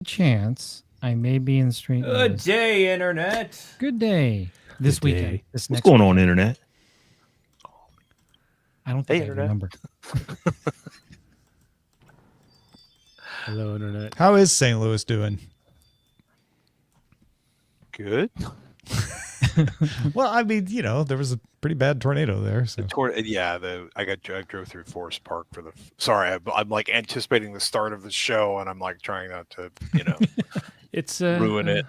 chance I may be in straight. Good day, Internet. Good day. This Good weekend. day. This What's next going weekend. on, Internet? I don't think Hey, I Internet. remember. Hello, Internet. How is St. Louis doing? Good. Well, I mean, you know, there was a pretty bad tornado there. So. I drove through Forest Park for the. Sorry, I'm like anticipating the start of the show, and I'm like trying not to, It's ruin it.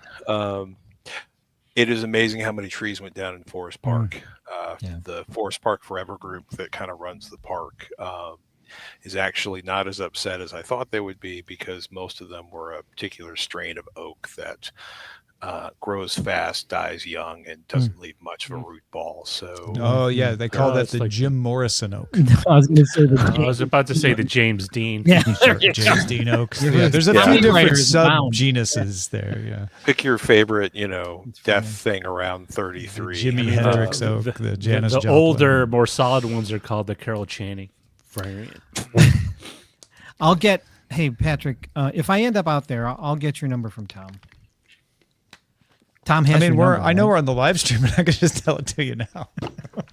It is amazing how many trees went down in Forest Park. Yeah. The Forest Park Forever group that kind of runs the park is actually not as upset as I thought they would be, because most of them were a particular strain of oak that grows fast, dies young, and doesn't leave much of a root ball. So, Oh yeah, they call that it's the like- Jim Morrison oak. I was going to say I was about to say the James Dean. Yeah. James Dean oaks. Yeah, Yeah, there's a yeah. few different Writers abound. subgenuses there. Yeah, pick your favorite, death thing around 33. Jimi Hendrix oak, the Janis the Joplin. older, more solid ones are called the Carol Channing variant. I'll get. Hey, Patrick, if I end up out there, I'll get your number from Tom. Tom has. I mean, your number, I know right? we're on the live stream, and I could just tell it to you now.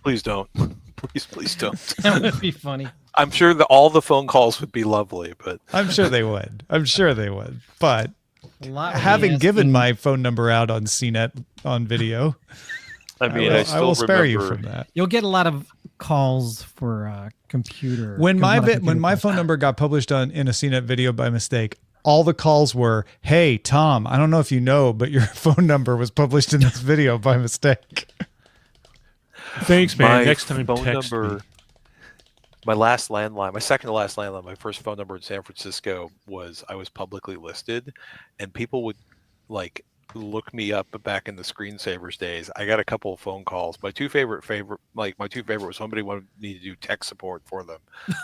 Please don't. Please don't. That would be funny. I'm sure that all the phone calls would be lovely, but I'm sure they would. But A lot would be having given asking- my phone number out on CNET on video, I mean, I I will still spare you remember. from that. You'll get a lot of calls for computer. When my computer when my calls. phone number got published in a CNET video by mistake, all the calls were, "Hey Tom, I don't know if you know, but your phone number was published in this video by mistake." Thanks, man. My Next time, phone text number, me. my last landline, my second to last landline, my first phone number in San Francisco I was publicly listed, and people would like look me up back in the screensavers days. I got a couple of phone calls. My two favorite was somebody wanted me to do tech support for them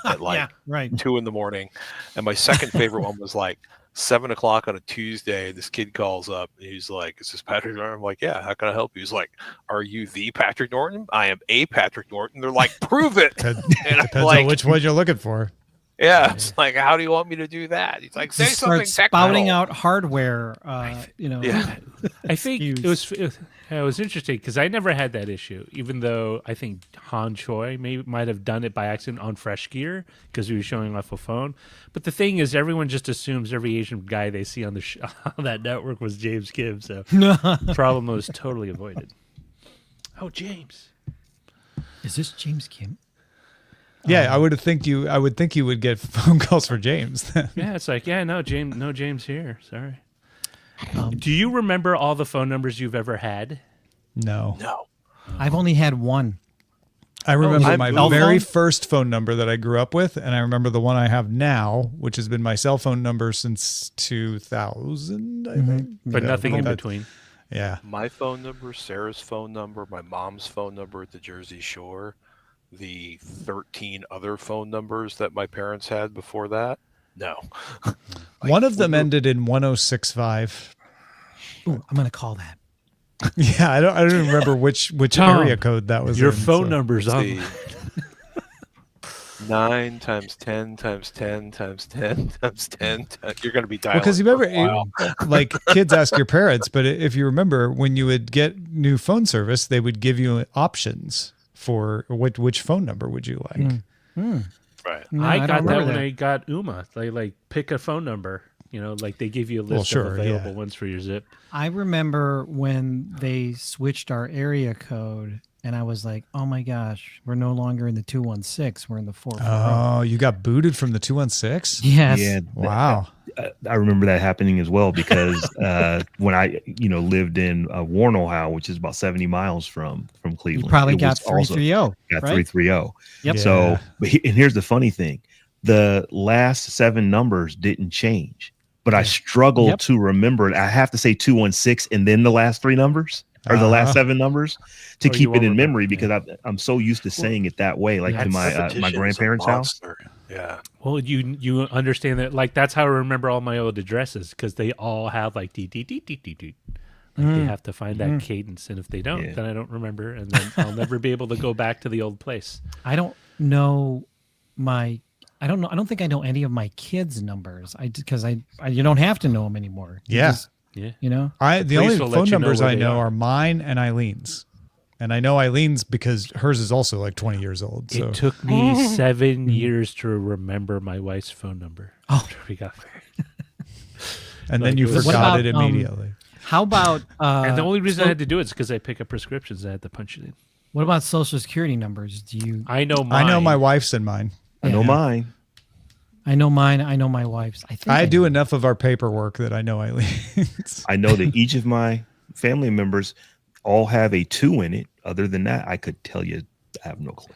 at like yeah, right. 2 a.m, and my second favorite one was like 7:00 on a Tuesday. This kid calls up and he's like, "Is this Patrick Norton?" I'm like, "Yeah, how can I help you?" He's like, "Are you the Patrick Norton?" "I am a Patrick Norton." They're like, "Prove it." It And I'm depends like, on which one you're looking for. yeah, it's like, how do you want me to do that? He's like, say Just something start spouting technical. out hardware. Yeah. I think Excuse. it was interesting because I never had that issue, even though I think Han Choi might have done it by accident on Fresh Gear because he was showing off a phone. But the thing is, everyone just assumes every Asian guy they see on the on that network was James Gibb, so the problem was totally avoided. Oh, James. Is this James Kim? Yeah, I would think you would get phone calls for James. Yeah, it's like, no James here. Sorry. Do you remember all the phone numbers you've ever had? No. I've only had one. I remember I've my moved very on. first phone number that I grew up with, and I remember the one I have now, which has been my cell phone number since 2000, I think. But Yeah, nothing in that- between. Yeah. My phone number, Sarah's phone number, my mom's phone number at the Jersey Shore, the 13 other phone numbers that my parents had before that. No. One of them ended in 1065. Ooh, I'm going to call that. Yeah, I don't even remember which Tom, area code that was Your in, phone so- number's on. See, 9 times 10 times 10 times 10 times 10. You're going to be dialing. Well, because you for a remember, while. like kids ask your parents, but if you remember, when you would get new phone service, they would give you options for which phone number would you like. Right. No, I don't got that remember when I got Uma. They like pick a phone number. Like they give you a list sure, of available yeah. ones for your zip. I remember when they switched our area code, and I was like, "Oh my gosh, we're no longer in the 216. We're in the 440." Oh, you got booted from the 216? Yes. Yeah, Wow. I remember that happening as well because when I lived in Warren, Ohio, which is about 70 miles from Cleveland, You probably it got was also- 330, got right? 330. Yep. Yeah. So, and here's the funny thing: the last 7 numbers didn't change, but I struggle Yep. to remember it. I have to say 216 and then the last 3 numbers or the last 7 numbers to Oh, you keep it won't in remember. memory because I'm so used to saying it that way, like to my Repetition is a grandparents' house. monster. Yeah. Well, you understand that, like that's how I remember all my old addresses because they all have like d. Like they have to find that cadence, and if they don't, Yeah. then I don't remember, and then I'll never be able to go back to the old place. I don't know I I don't know. I don't think I know any of my kids' numbers. Because you don't have to know them anymore. Yeah. Yeah. You know. The only will let phone you know numbers where I they know are. are mine and Eileen's. And I know Eileen's because hers is also like 20 years old. So It took me 7 years to remember my wife's phone number. Oh. After we got married. and then Like, you it was- What forgot about, it immediately. How about? And the only reason so- I had to do it is because I pick up prescriptions. I had to punch it in. What about Social Security numbers? Do you? I know mine. I know my wife's and mine. I know Yeah. mine. I know mine. I know my wife's. I think I do know. enough of our paperwork that I know Eileen's. I know that each of my family members all have a 2 in it. Other than that, I could tell you, I have no clue.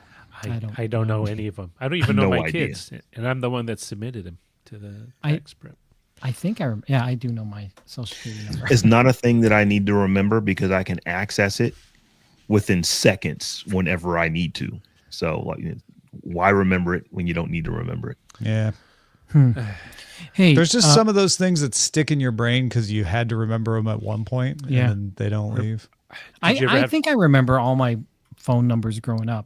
I don't know any of them. I don't even know No my idea. kids, and I'm the one that submitted them to the I- tax prep. I think I do know my Social Security number. It's not a thing that I need to remember because I can access it within seconds whenever I need to. So, like, why remember it when you don't need to remember it? Yeah. Hey, There's just some of those things that stick in your brain because you had to remember them at one point Yeah. and they don't leave. Did you ever I have- think I remember all my phone numbers growing up.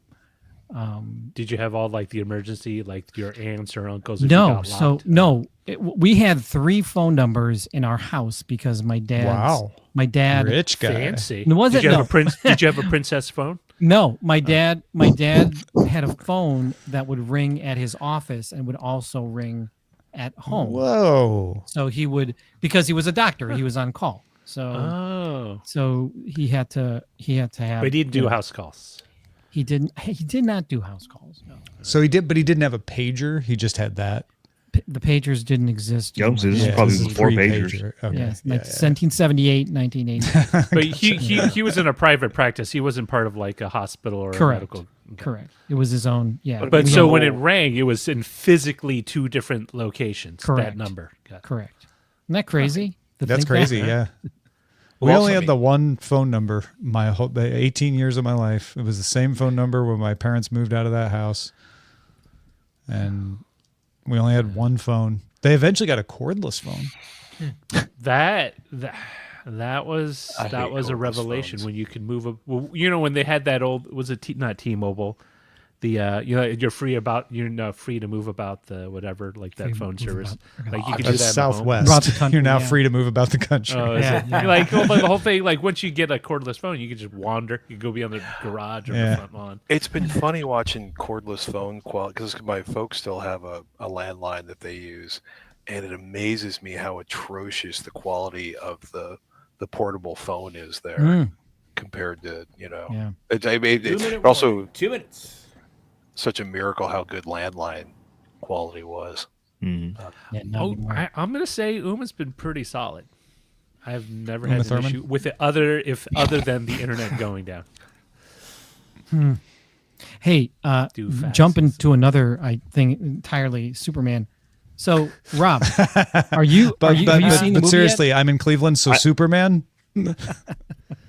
Did you have all like the emergency, like your aunts or uncles? If you No, got so locked? no, we had 3 phone numbers in our house because my dad. My dad. Rich guy. Fancy. Was Did it? you have No. a prince? Did you have a princess phone? No, my dad. My dad had a phone that would ring at his office and would also ring at home. Whoa. So he would, because he was a doctor, he was on call. So Oh, so he had to have. but he didn't you do know, house calls. He did not do house calls. No. So he did, but he didn't have a pager. He just had that. The pagers didn't exist. Yo, so this is Yeah, probably this is before pre-pager. pagers. Okay. Yes, Yeah, like yeah. 1778, 1980. But he was in a private practice. He wasn't part of like a hospital or a Correct. medical. Okay. Correct. It was his own. Yeah. But we so had- when it rang, it was in physically 2 different locations. Correct. That number. Got it. correct. Isn't that crazy? To That's think that? crazy. Yeah. We Well, only also, had the one phone number the 18 years of my life. It was the same phone number when my parents moved out of that house. And we only had one phone. They eventually got a cordless phone. That was I hate a cordless revelation phones. when you could move. When they had that old, was it not T-Mobile? The you're free to move about the whatever, like that Free to phone move service. about. Like you could do That's that at home. Southwest. Throughout the country, You're now yeah. free to move about the country. Oh, is Yeah, it? yeah. Like well, the whole thing, like once you get a cordless phone, you can just wander. You go be on the garage or Yeah. the front lawn. It's been funny watching cordless phone quality because my folks still have a landline that they use, and it amazes me how atrocious the quality of the portable phone is there Mm, compared to yeah. it's also 2 minutes. such a miracle how good landline quality was. Mhm. Yeah, not Oh, anymore. I'm gonna say Uma's been pretty solid. I've never Uma had an Thurman? issue with it other than the internet going down. Hey, Do fast. jumping to another thing entirely, Superman. So, Rob, are you But, have you seen the movie seriously, I'm in Cleveland, so Superman.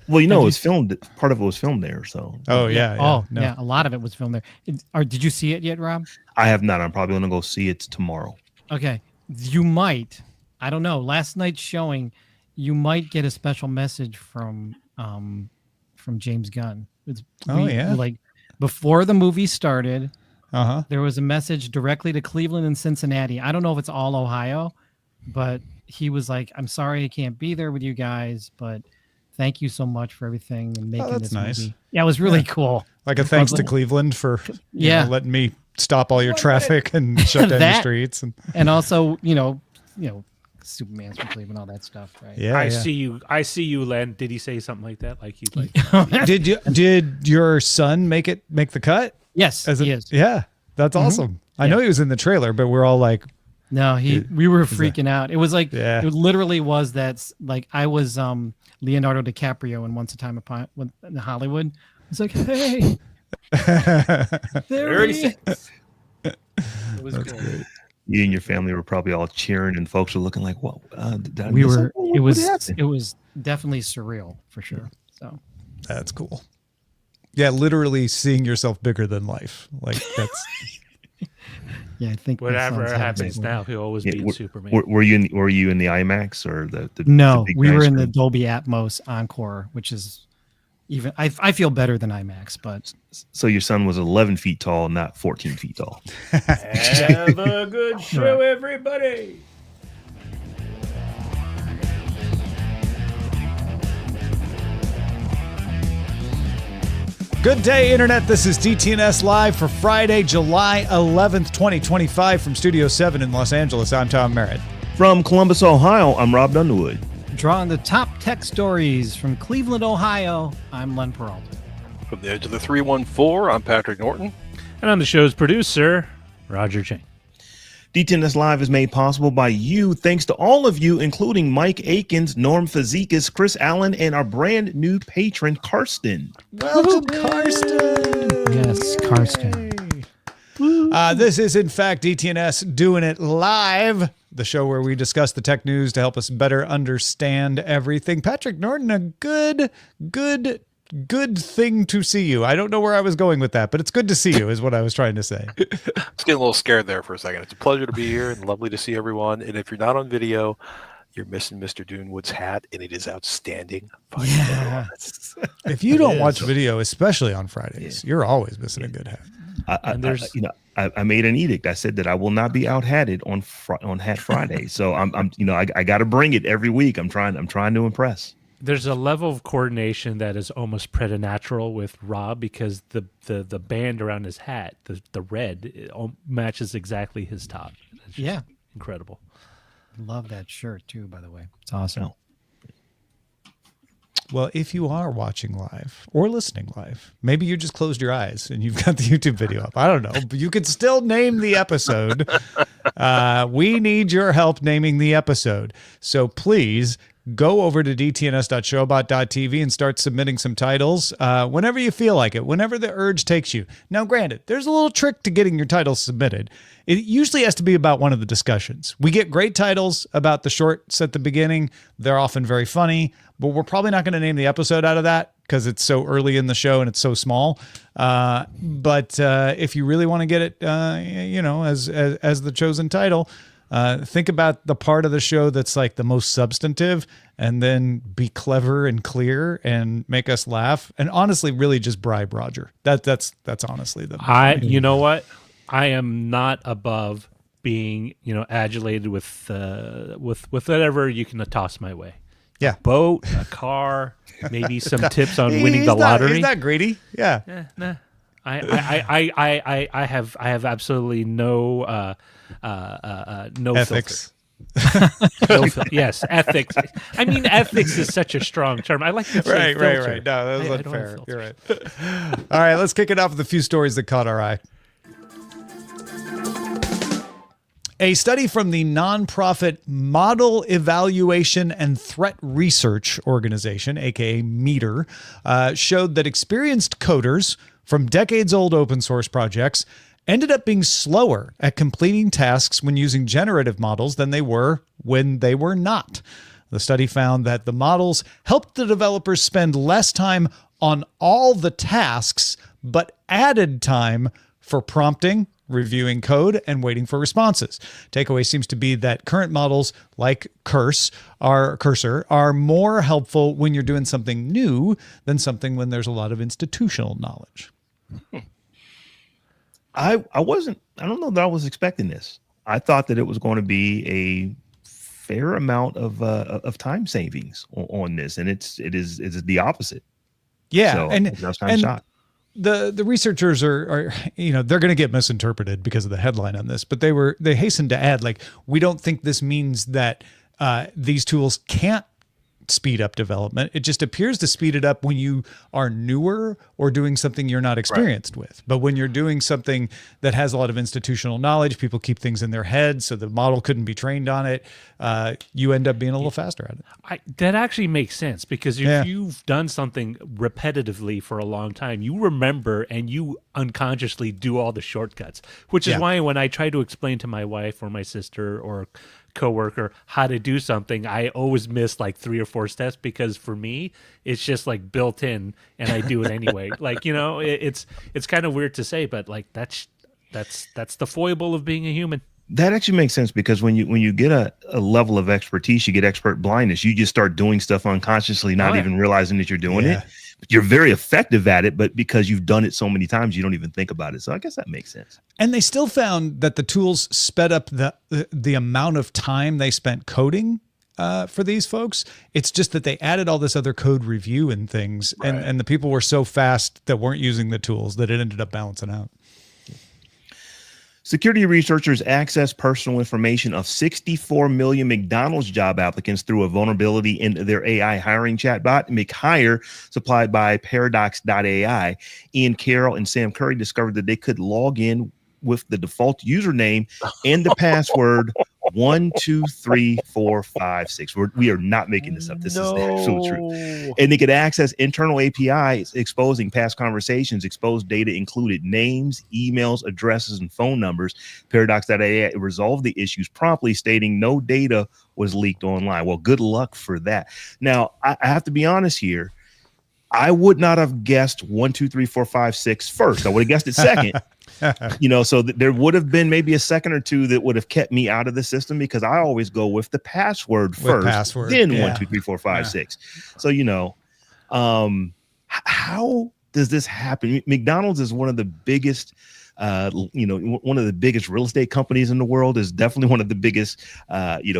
Well, it was filmed. Part of it was filmed there, so Oh yet? yeah, yeah. Oh, yeah, a lot of it was filmed there. Did you see it yet, Rob? I have not. I'm probably gonna go see it tomorrow. Okay, you might. I don't know. Last night's showing, you might get a special message from James Gunn. Oh, yeah? Like before the movie started, Uh-huh. there was a message directly to Cleveland and Cincinnati. I don't know if it's all Ohio, but he was like, "I'm sorry I can't be there with you guys, but thank you so much for everything and making that's this nice. movie." Yeah, it was really cool. Like a thanks to Cleveland for letting me stop all your traffic and shut down the That- streets. And And also, Superman's from Cleveland, all that stuff, right? yeah, I see you, Len. Did he say something like that? Like he's like, Did your son make the cut? Yes, As he a- is. Yeah, that's awesome. I know he was in the trailer, but we're all like, No, we were freaking out. It was like Yeah. it literally was that like I was Leonardo DiCaprio in Once Upon in Hollywood. It's like, hey, there he is. it was good. You and your family were probably all cheering, and folks were looking like, "What?" Did I We miss were. something? It What was. happened?" It was definitely surreal for sure. So that's cool. Yeah, literally seeing yourself bigger than life. Like that's yeah, I think my Whatever son's having happens some- now, he'll always Yeah, be in Superman. Were you in the IMAX or the No, big we giant were in the screen? Dolby Atmos Encore, which is even I feel better than IMAX, but So your son was 11 feet tall, not 14 feet tall. Have a good show, Right. everybody. Good day, Internet. This is DTNS Live for Friday, July 11th, 2025 from Studio 7 in Los Angeles. I'm Tom Merritt. From Columbus, Ohio, I'm Robb Dunewood. drawing the top tech stories from Cleveland, Ohio, I'm Len Peralta. From the edge of the 314, I'm Patrick Norton. And I'm the show's producer, Roger Chang. DTNS Live is made possible by you, thanks to all of you, including Mike Akins, Norm Fazekas, Chris Allen, and our brand new patron, Karsten. Welcome, Karsten. Yes, Karsten. This is, in fact, DTNS Doing It Live, the show where we discuss the tech news to help us better understand everything. Patrick Norton, a good thing to see you. I don't know where I was going with that, but it's good to see you is what I was trying to say. I was getting a little scared there for a second. It's a pleasure to be here and lovely to see everyone. And if you're not on video, you're missing Mr. Dunewood's hat, and it is outstanding. Yeah. If you don't watch video, especially on Fridays, you're always missing a good hat. I made an edict. I said that I will not be out-hatted on Hat Friday. So I got to bring it every week. I'm trying to impress. There's a level of coordination that is almost preternatural with Robb because the band around his hat, the red, it matches exactly his top. It's just Yeah. incredible. Love that shirt too, by the way. It's awesome. Well, if you are watching live or listening live, maybe you just closed your eyes and you've got the YouTube video up. I don't know, but you could still name the episode. We need your help naming the episode. So please go over to dtns.showbot.tv and start submitting some titles whenever you feel like it, whenever the urge takes you. Now, granted, there's a little trick to getting your titles submitted. It usually has to be about one of the discussions. We get great titles about the shorts at the beginning. They're often very funny, but we're probably not going to name the episode out of that because it's so early in the show and it's so small. But if you really want to get it, as the chosen title, think about the part of the show that's like the most substantive and then be clever and clear and make us laugh. And honestly, really just bribe Roger. That's honestly You know what? I am not above being, adulated with whatever you can toss my way. Yeah. A boat, a car, maybe some tips on winning the lottery. He's not greedy. Yeah. Nah. I have absolutely no Ethics. filter. Yes, ethics. I mean, ethics is such a strong term. I like to say filter. Right. No, that was I don't unfair. have filters. You're right. All right, let's kick it off with a few stories that caught our eye. A study from the nonprofit Model Evaluation and Threat Research Organization, aka METER, showed that experienced coders from decades-old open source projects ended up being slower at completing tasks when using generative models than they were when they were not. The study found that the models helped the developers spend less time on all the tasks, but added time for prompting, reviewing code, and waiting for responses. Takeaway seems to be that current models like Cursor are more helpful when you're doing something new than something when there's a lot of institutional knowledge. I don't know that I was expecting this. I thought that it was going to be a fair amount of time savings on this, and it is the opposite. Yeah, so and I was kind of shocked. The researchers are they're going to get misinterpreted because of the headline on this, but they hastened to add, like, we don't think this means that these tools can't speed up development. It just appears to speed it up when you are newer or doing something you're not experienced with. But when you're doing something that has a lot of institutional knowledge, people keep things in their heads, so the model couldn't be trained on it. You end up being a little faster at it. That actually makes sense because if you've done something repetitively for a long time, you remember and you unconsciously do all the shortcuts, which is why when I try to explain to my wife or my sister or coworker how to do something, I always miss like 3 or 4 steps because for me it's just like built in and I do it anyway. Like, it's kind of weird to say, but like that's the foible of being a human. That actually makes sense because when you get a level of expertise, you get expert blindness. You just start doing stuff unconsciously, not even realizing that you're doing it. you're very effective at it, but because you've done it so many times, you don't even think about it. So I guess that makes sense. And they still found that the tools sped up the amount of time they spent coding for these folks. It's just that they added all this other code review and things, and the people were so fast that weren't using the tools that it ended up balancing out. Security researchers accessed personal information of 64 million McDonald's job applicants through a vulnerability in their AI hiring chatbot, McHire, supplied by Paradox.ai. Ian Carroll and Sam Curry discovered that they could log in with the default username and the password 123456. We are not making this up. This is the absolute truth. And they could access internal APIs exposing past conversations. Exposed data included names, emails, addresses, and phone numbers. Paradox.ai resolved the issues promptly, stating no data was leaked online. Well, good luck for that. Now, I have to be honest here. I would not have guessed 123456 first. I would have guessed it second. So there would have been maybe a second or two that would have kept me out of the system, because I always go with the password first, then 123456. So, how does this happen? McDonald's is one of the biggest, one of the biggest real estate companies in the world, is definitely one of the biggest,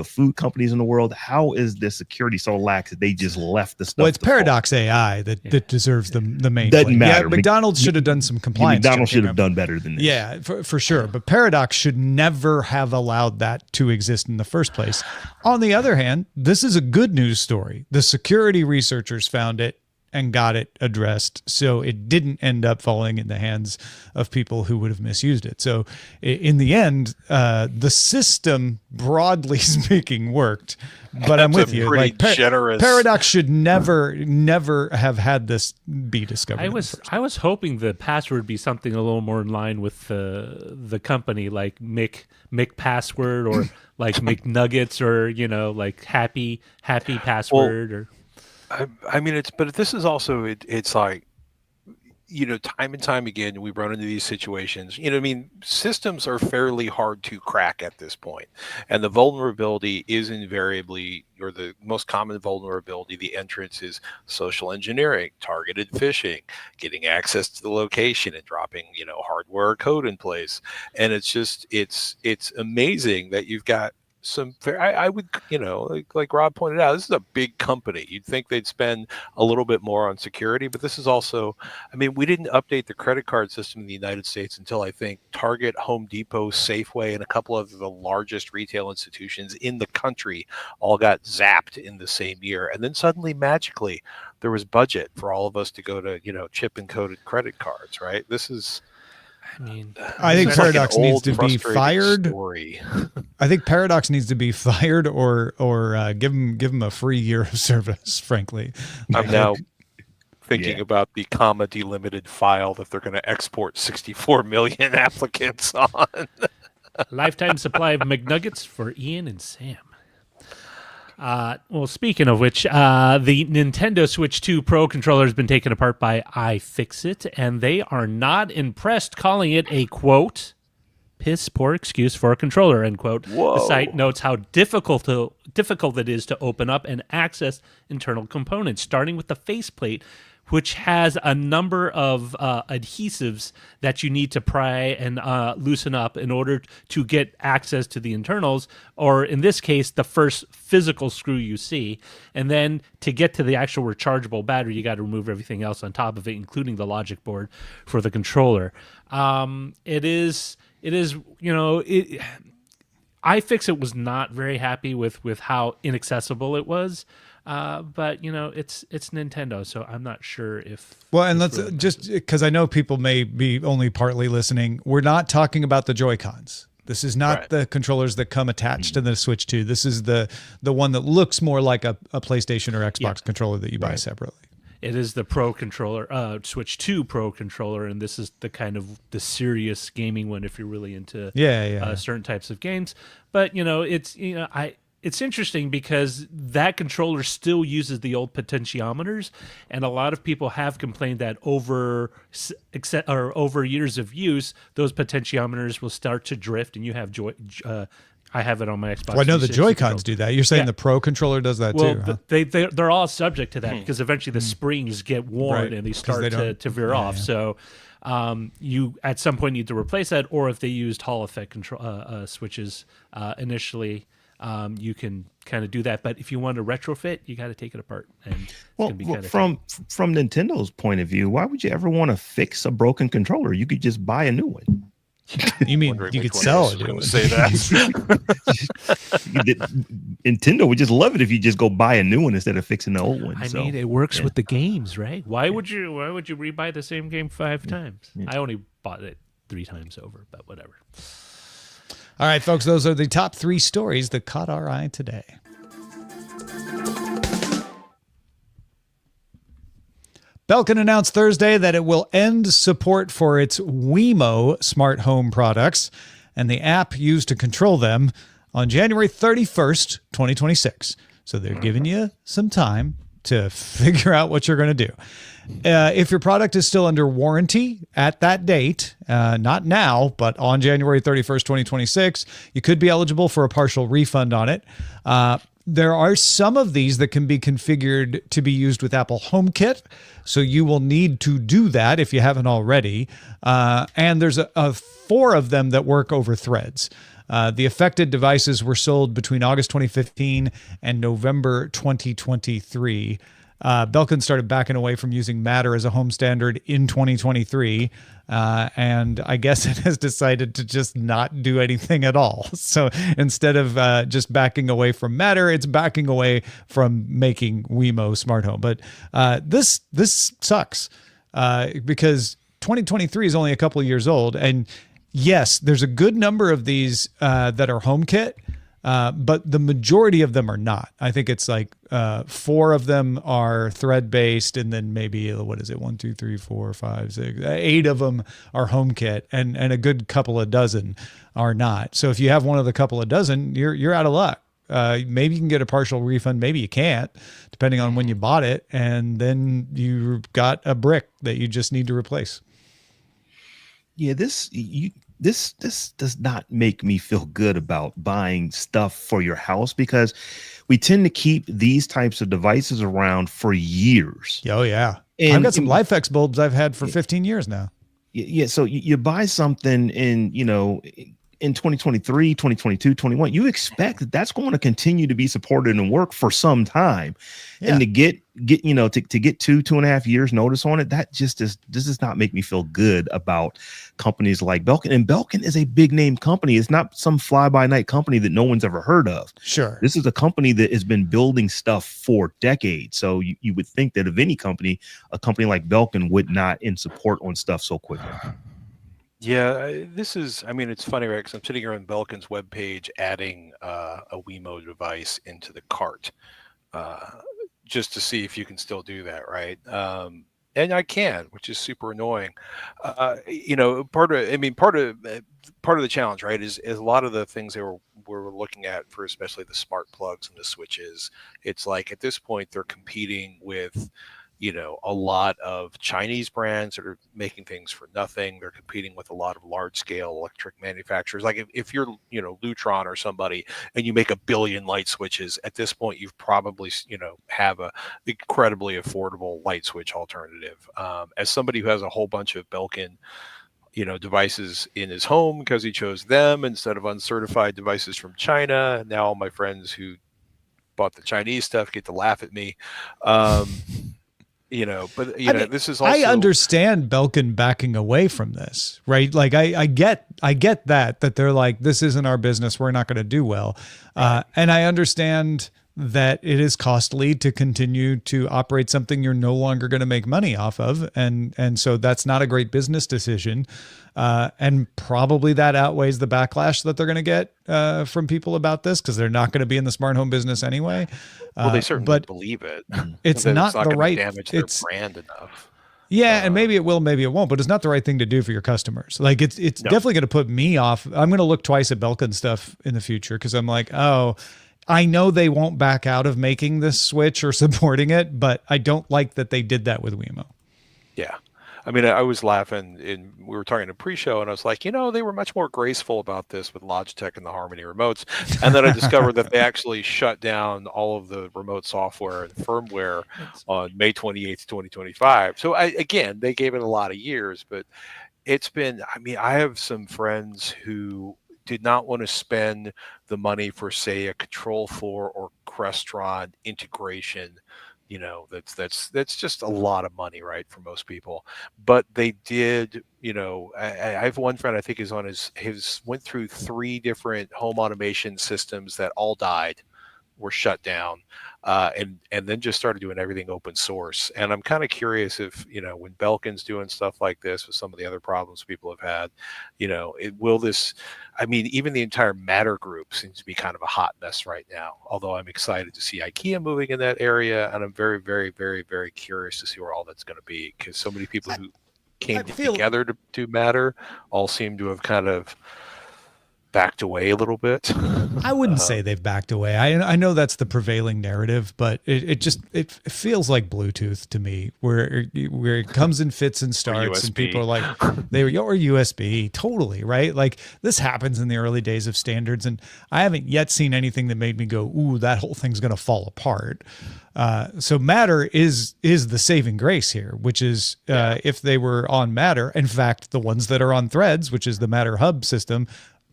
food companies in the world. How is the security so lax that they just left the stuff? Well, it's Paradox AI that deserves the main. Doesn't matter. Yeah, McDonald's should have done some compliance. McDonald's should have done better than this. Yeah, for sure. But Paradox should never have allowed that to exist in the first place. On the other hand, this is a good news story. The security researchers found it and got it addressed, so it didn't end up falling in the hands of people who would have misused it. So in the end, the system, broadly speaking, worked. But I'm with you. Like generous. Paradox should never have had this be discovered. I was hoping the password would be something a little more in line with the company, like Mick password, or like McNuggets, or like happy password. Or I mean, but this is also, it's like, time and time again, we run into these situations. Systems are fairly hard to crack at this point. And the vulnerability is invariably, or the most common vulnerability, the entrance is social engineering, targeted phishing, getting access to the location and dropping, hardware or code in place. And it's just, it's amazing that you've got some fair, I would, like Rob pointed out, this is a big company. You'd think they'd spend a little bit more on security, but this is also, we didn't update the credit card system in the United States until I think Target, Home Depot, Safeway, and a couple of the largest retail institutions in the country all got zapped in the same year. And then suddenly, magically, there was budget for all of us to go to, chip encoded credit cards, right? This is, I think Paradox needs to be fired. Story. I think Paradox needs to be fired, or give them a free year of service. Frankly, I'm now thinking about the comma delimited file that they're going to export 64 million applicants on. Lifetime supply of McNuggets for Ian and Sam. Well, speaking of which, the Nintendo Switch 2 Pro controller has been taken apart by iFixit, and they are not impressed, calling it a, quote, piss poor excuse for a controller, end quote. Whoa. The site notes how difficult it is to open up and access internal components, starting with the faceplate, which has a number of adhesives that you need to pry and loosen up in order to get access to the internals, or in this case, the first physical screw you see. And then to get to the actual rechargeable battery, you got to remove everything else on top of it, including the logic board for the controller. iFixit was not very happy with how inaccessible it was. But it's Nintendo, so I'm not sure if. Well, and let's just, because I know people may be only partly listening. We're not talking about the Joy-Cons. This is not the controllers that come attached to the Switch 2. This is the one that looks more like a PlayStation or Xbox controller that you buy separately. It is the Pro controller, Switch 2 Pro controller, and this is the kind of the serious gaming one if you're really into certain types of games. But it's interesting because that controller still uses the old potentiometers, and a lot of people have complained that over years of use, those potentiometers will start to drift, and you have I have it on my Xbox. Well, I know the 360 Joy-Cons controller. do that. You're saying Yeah. the Pro controller does that Well, too, huh? they're all subject to that because eventually the springs get worn Right, and they 'cause start they don't- to veer off. yeah. So you at some point need to replace that, or if they used Hall effect control switches initially, you can kind of do that. But if you want to retrofit, you got to take it apart. And it's Well, gonna be well, kinda from Nintendo's point of view, why would you ever want to fix a broken controller? You could just buy a new one. You mean Wondering you which could one sell is it? gonna say that. Nintendo would just love it if you just go buy a new one instead of fixing the old one. I So, mean, it works yeah. with the games, right? Why would you rebuy the same game 5 times? Yeah. I only bought it 3 times over, but whatever. All right, folks, those are the top 3 stories that caught our eye today. Belkin announced Thursday that it will end support for its Wemo smart home products and the app used to control them on January 31st, 2026. So they're giving you some time to figure out what you're going to do. If your product is still under warranty at that date, not now, but on January 31st, 2026, you could be eligible for a partial refund on it. There are some of these that can be configured to be used with Apple HomeKit, so you will need to do that if you haven't already. And there's a 4 of them that work over Threads. The affected devices were sold between August 2015 and November 2023. Belkin started backing away from using Matter as a home standard in 2023, and I guess it has decided to just not do anything at all. So instead of just backing away from Matter, it's backing away from making Wemo smart home. But this sucks because 2023 is only a couple of years old, and yes, there's a good number of these that are HomeKit. But the majority of them are not. I think it's like 4 of them are thread based, and then maybe 1, 2, 3, 4, 5, 6, 8 of them are HomeKit, and a good couple of dozen are not. So if you have one of the couple of dozen, you're out of luck. Maybe you can get a partial refund, maybe you can't, depending on when you bought it, and then you've got a brick that you just need to replace. Yeah, this does not make me feel good about buying stuff for your house, because we tend to keep these types of devices around for years. Oh yeah, And I've got some LifeX bulbs I've had for 15 years now. Yeah, so you buy something in 2023, 2022, 21, you expect that that's going to continue to be supported and work for some time. Yeah. And to get 2.5 years notice on it, that does not make me feel good about companies like Belkin. And Belkin is a big name company. It's not some fly by night company that no one's ever heard of. Sure. This is a company that has been building stuff for decades. So you would think that of any company, a company like Belkin would not in support on stuff so quickly. Yeah, it's funny, right? Because I'm sitting here on Belkin's webpage adding a Wemo device into the cart just to see if you can still do that, right? And I can, which is super annoying. Part of the challenge, right, is a lot of the things we're looking at for especially the smart plugs and the switches. It's like at this point they're competing with a lot of Chinese brands that are making things for nothing. They're competing with a lot of large scale electric manufacturers. Like if you're, Lutron or somebody and you make 1 billion light switches, at this point, you've probably, have a incredibly affordable light switch alternative. As somebody who has a whole bunch of Belkin, devices in his home because he chose them instead of uncertified devices from China. Now all my friends who bought the Chinese stuff get to laugh at me. This is also. I understand Belkin backing away from this, right? Like I get that they're like, this isn't our business, we're not going to do well, and I understand that it is costly to continue to operate something you're no longer going to make money off of, and so that's not a great business decision, and probably that outweighs the backlash that they're going to get from people about this, because they're not going to be in the smart home business anyway. Well, they certainly believe it. It's not the right. Damage their brand enough. Yeah, and maybe it will, maybe it won't, but it's not the right thing to do for your customers. Like it's definitely going to put me off. I'm going to look twice at Belkin stuff in the future, because I'm like, oh, I know they won't back out of making this switch or supporting it, but I don't like that they did that with Wemo. Yeah. I mean, I was laughing, we were talking to pre-show, and I was like, they were much more graceful about this with Logitech and the Harmony remotes. And then I discovered that they actually shut down all of the remote software and firmware on May 28th, 2025. So again, they gave it a lot of years, but it's been, I mean, I have some friends who did not want to spend the money for, say, a Control 4 or Crestron integration. That's just a lot of money, right, for most people. But they did, I have one friend, I think, is on his went through 3 different home automation systems that all died, were shut down, and then just started doing everything open source. And I'm kind of curious if, when Belkin's doing stuff like this with some of the other problems people have had, I mean, even the entire Matter group seems to be kind of a hot mess right now, although I'm excited to see IKEA moving in that area. And I'm very, very, very, very curious to see where all that's going to be, because so many people who came together to do Matter all seem to have kind of backed away a little bit. I wouldn't say they've backed away. I know that's the prevailing narrative, but it feels like Bluetooth to me, where it comes in fits and starts, and people are like, or USB, totally, right? Like, this happens in the early days of standards, and I haven't yet seen anything that made me go, ooh, that whole thing's going to fall apart. So Matter is the saving grace here, which is if they were on Matter, in fact, the ones that are on Threads, which is the Matter hub system,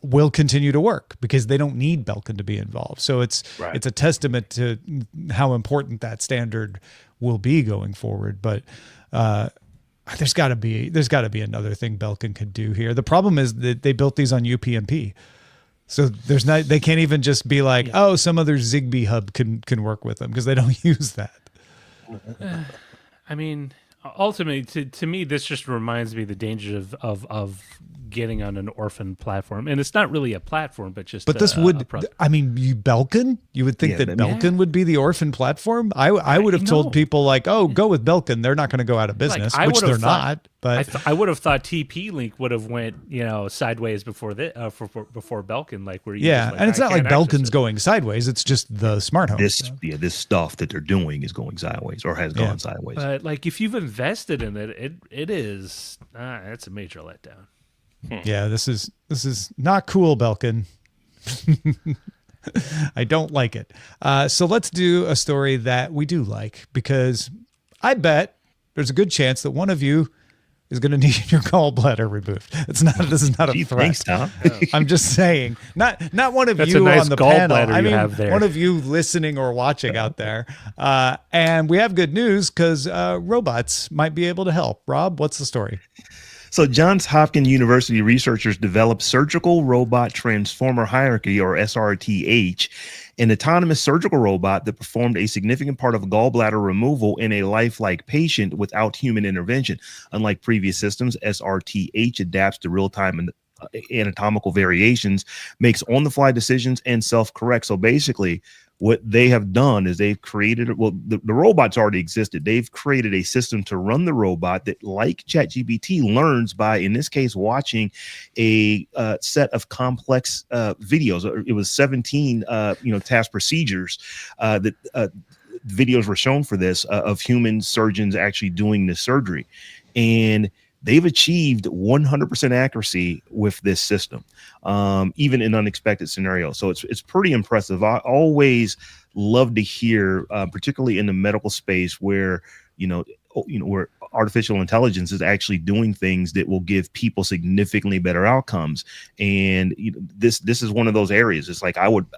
will continue to work because they don't need Belkin to be involved. So it's a testament to how important that standard will be going forward. But there's got to be another thing Belkin could do here. The problem is that they built these on UPnP. So they can't even just be like, oh, some other Zigbee hub can work with them, because they don't use that. I mean, ultimately, to me, this just reminds me of the dangers of getting on an orphan platform, and it's not really a platform, but just. But this Belkin. You would think that Belkin would be the orphan platform. I would have told people like, oh, go with Belkin. They're not going to go out of business, which they're not. But I would have thought TP-Link would have went sideways before before Belkin, like where you and it's not like Belkin's going sideways. It's just the smart home. This stuff that they're doing is going sideways or has gone sideways. But like, if you've invested in it, it is that's a major letdown. Yeah, this is not cool, Belkin. I don't like it. So let's do a story that we do like, because I bet there's a good chance that one of you is going to need your gallbladder removed. This is not a threat. Thanks, Tom. I'm just saying, not one of That's you a nice on the panel. I mean, have there. one of you listening or watching out there. And we have good news, because robots might be able to help. Rob, what's the story? So Johns Hopkins University researchers developed Surgical Robot Transformer Hierarchy, or SRTH, an autonomous surgical robot that performed a significant part of gallbladder removal in a lifelike patient without human intervention. Unlike previous systems, SRTH adapts to real-time and anatomical variations, makes on-the-fly decisions, and self-corrects. So basically, what they have done is they've created, the robots already existed. They've created a system to run the robot that, like ChatGPT, learns by, in this case, watching a set of complex videos. It was 17, task procedures that videos were shown for this of human surgeons actually doing this surgery. And they've achieved 100% accuracy with this system, even in unexpected scenarios. So it's pretty impressive. I always love to hear, particularly in the medical space, where where artificial intelligence is actually doing things that will give people significantly better outcomes. And this is one of those areas. It's like I wouldn't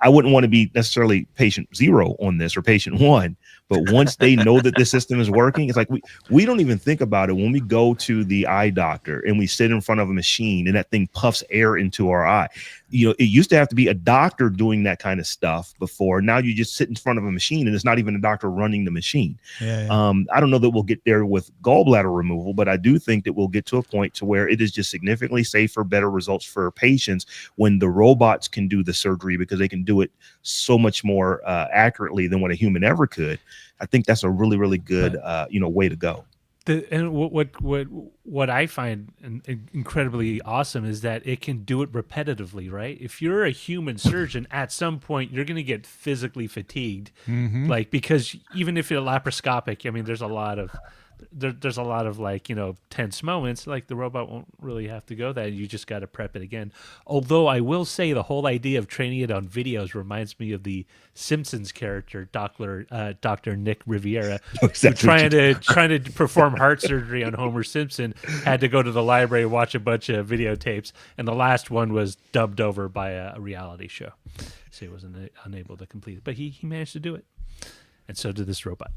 want to be necessarily patient 0 on this or patient 1. But once they know that this system is working, it's like we don't even think about it when we go to the eye doctor and we sit in front of a machine and that thing puffs air into our eye. It used to have to be a doctor doing that kind of stuff before. Now you just sit in front of a machine and it's not even a doctor running the machine. I don't know that we'll get there with gallbladder removal, but I do think that we'll get to a point to where it is just significantly safer, better results for patients when the robots can do the surgery, because they can do it so much more accurately than what a human ever could. I think that's a really, really good, way to go. And what I find incredibly awesome is that it can do it repetitively, right? If you're a human surgeon, at some point you're going to get physically fatigued, like, because even if you're laparoscopic, I mean, there's a lot of there's a lot of like, tense moments. Like the robot won't really have to go that. You just got to prep it again. Although I will say the whole idea of training it on videos reminds me of the Simpsons character, Dr. Nick Riviera, who trying to perform heart surgery on Homer Simpson, had to go to the library, watch a bunch of videotapes, and the last one was dubbed over by a reality show. So he wasn't unable to complete it. But he managed to do it. And so did this robot.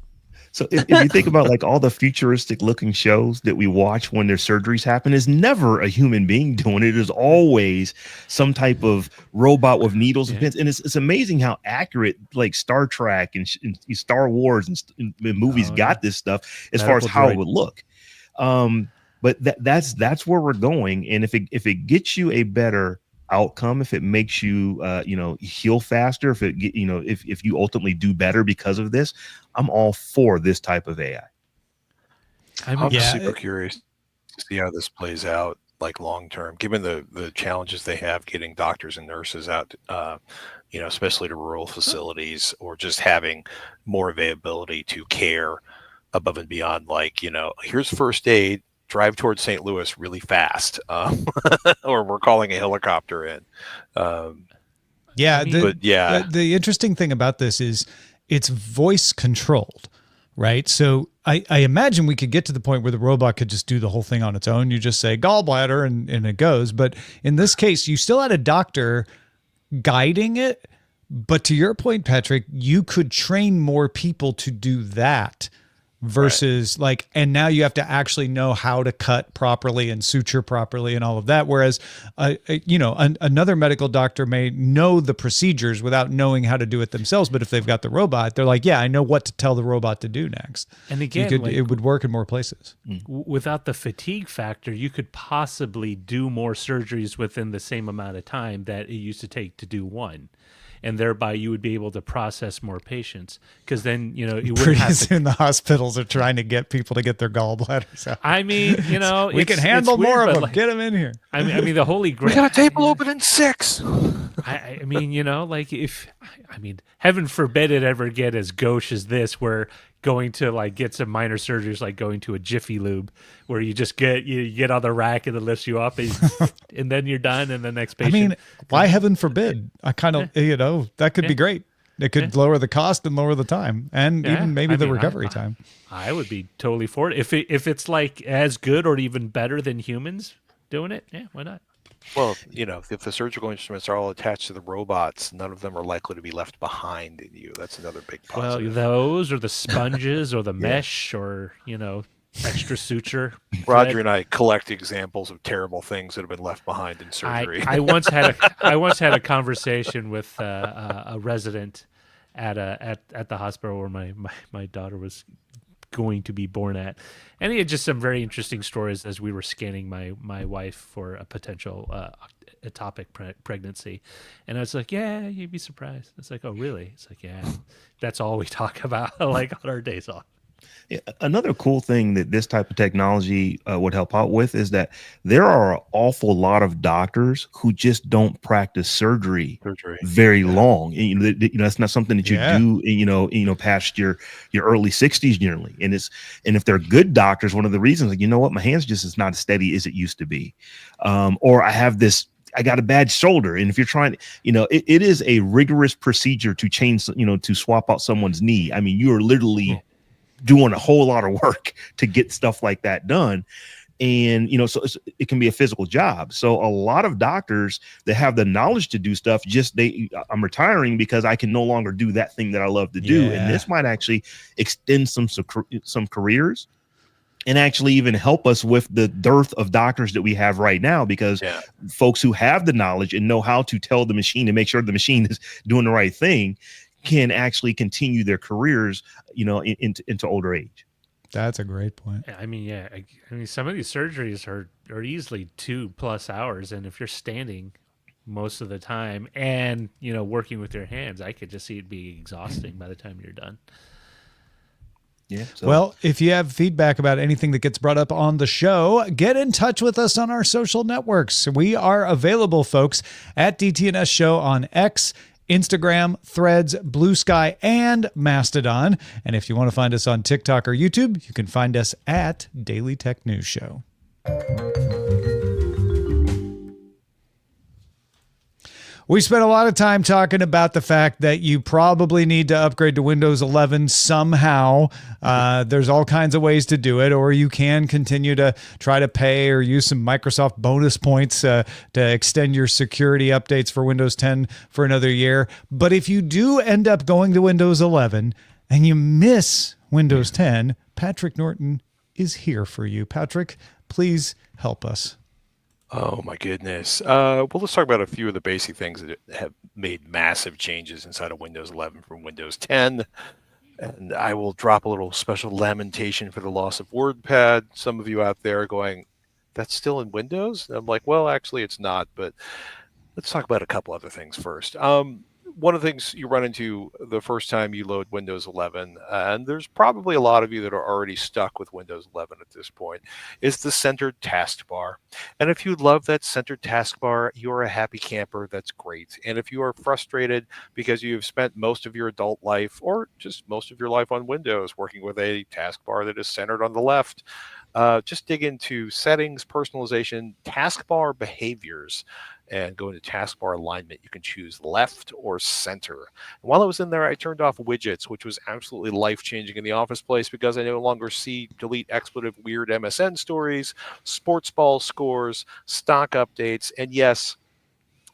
So if you think about like all the futuristic looking shows that we watch when their surgeries happen, is never a human being doing it. It is always some type of robot with needles and pins. And it's amazing how accurate like Star Trek and Star Wars and movies got this stuff as far as how it would look. But that's where we're going. And if it gets you a better outcome, if it makes you heal faster, if it if you ultimately do better because of this, I'm all for this type of AI. I'm super curious to see how this plays out like long term, given the challenges they have getting doctors and nurses out, especially to rural facilities, or just having more availability to care above and beyond, like, here's first aid, drive towards St. Louis really fast, or we're calling a helicopter in. The interesting thing about this is it's voice controlled, right? So I imagine we could get to the point where the robot could just do the whole thing on its own. You just say gallbladder and it goes. But in this case, you still had a doctor guiding it. But to your point, Patrick, you could train more people to do that. Versus and now you have to actually know how to cut properly and suture properly and all of that. Whereas, another medical doctor may know the procedures without knowing how to do it themselves. But if they've got the robot, they're like, yeah, I know what to tell the robot to do next. And again, it would work in more places. Without the fatigue factor, you could possibly do more surgeries within the same amount of time that it used to take to do one. And thereby you would be able to process more patients, because then, you wouldn't pretty have soon the hospitals are trying to get people to get their gallbladders out. I mean, we can handle more of them. Get them in here. I mean, the holy grail. We got a table open in 6. I mean, heaven forbid it ever get as gauche as this, where going to get some minor surgeries, like going to a Jiffy Lube, where you just get on the rack and it lifts you up, and then you're done, and the next patient. I mean, why heaven forbid? I kind of that could be great. It could lower the cost and lower the time, and even maybe the recovery time. I would be totally for it if it's like as good or even better than humans doing it. Yeah, why not? Well, if the surgical instruments are all attached to the robots, none of them are likely to be left behind in you. That's another big positive. Well, those or the sponges or the mesh or, extra suture. Roger and I collect examples of terrible things that have been left behind in surgery. I once had a conversation with a resident at the hospital where my daughter was going to be born at, and he had just some very interesting stories as we were scanning my wife for a potential ectopic pregnancy, and I was like, yeah, you'd be surprised. It's like, oh really? It's like, yeah, that's all we talk about like on our days off. Yeah, another cool thing that this type of technology would help out with is that there are an awful lot of doctors who just don't practice surgery very long. And, that's not something that you do, past your early 60s generally. And if they're good doctors, one of the reasons, like, my hands just is not as steady as it used to be, or I got a bad shoulder. And if you're trying, it is a rigorous procedure to change, to swap out someone's knee. I mean, you are literally doing a whole lot of work to get stuff like that done. And, so it can be a physical job. So a lot of doctors that have the knowledge to do stuff, I'm retiring because I can no longer do that thing that I love to do. And this might actually extend some careers, and actually even help us with the dearth of doctors that we have right now, because folks who have the knowledge and know how to tell the machine and make sure the machine is doing the right thing can actually continue their careers, into older age. That's a great point. I mean, some of these surgeries are easily 2+ hours, and if you're standing most of the time and working with your hands, I could just see it being exhausting by the time you're done. Yeah. Well, if you have feedback about anything that gets brought up on the show, get in touch with us on our social networks. We are available, folks, at DTNS Show on X, Instagram, Threads, Blue Sky, and Mastodon. And if you want to find us on TikTok or YouTube, you can find us at Daily Tech News Show. We spent a lot of time talking about the fact that you probably need to upgrade to Windows 11 somehow. There's all kinds of ways to do it, or you can continue to try to pay or use some Microsoft bonus points to extend your security updates for Windows 10 for another year. But if you do end up going to Windows 11 and you miss Windows 10, Patrick Norton is here for you. Patrick, please help us. Oh my goodness. Well, let's talk about a few of the basic things that have made massive changes inside of Windows 11 from Windows 10. And I will drop a little special lamentation for the loss of WordPad. Some of you out there are going, that's still in Windows? And I'm like, well, actually it's not, but let's talk about a couple other things first. One of the things you run into the first time you load Windows 11, and there's probably a lot of you that are already stuck with Windows 11 at this point, is the centered taskbar. And if you love that centered taskbar, you're a happy camper. That's great. And if you are frustrated because you've spent most of your adult life or just most of your life on Windows working with a taskbar that is centered on the left, just dig into settings, personalization, taskbar behaviors, and go into taskbar alignment. You can choose left or center. And while I was in there, I turned off widgets, which was absolutely life-changing in the office place because I no longer see delete expletive weird MSN stories, sports ball scores, stock updates, and yes,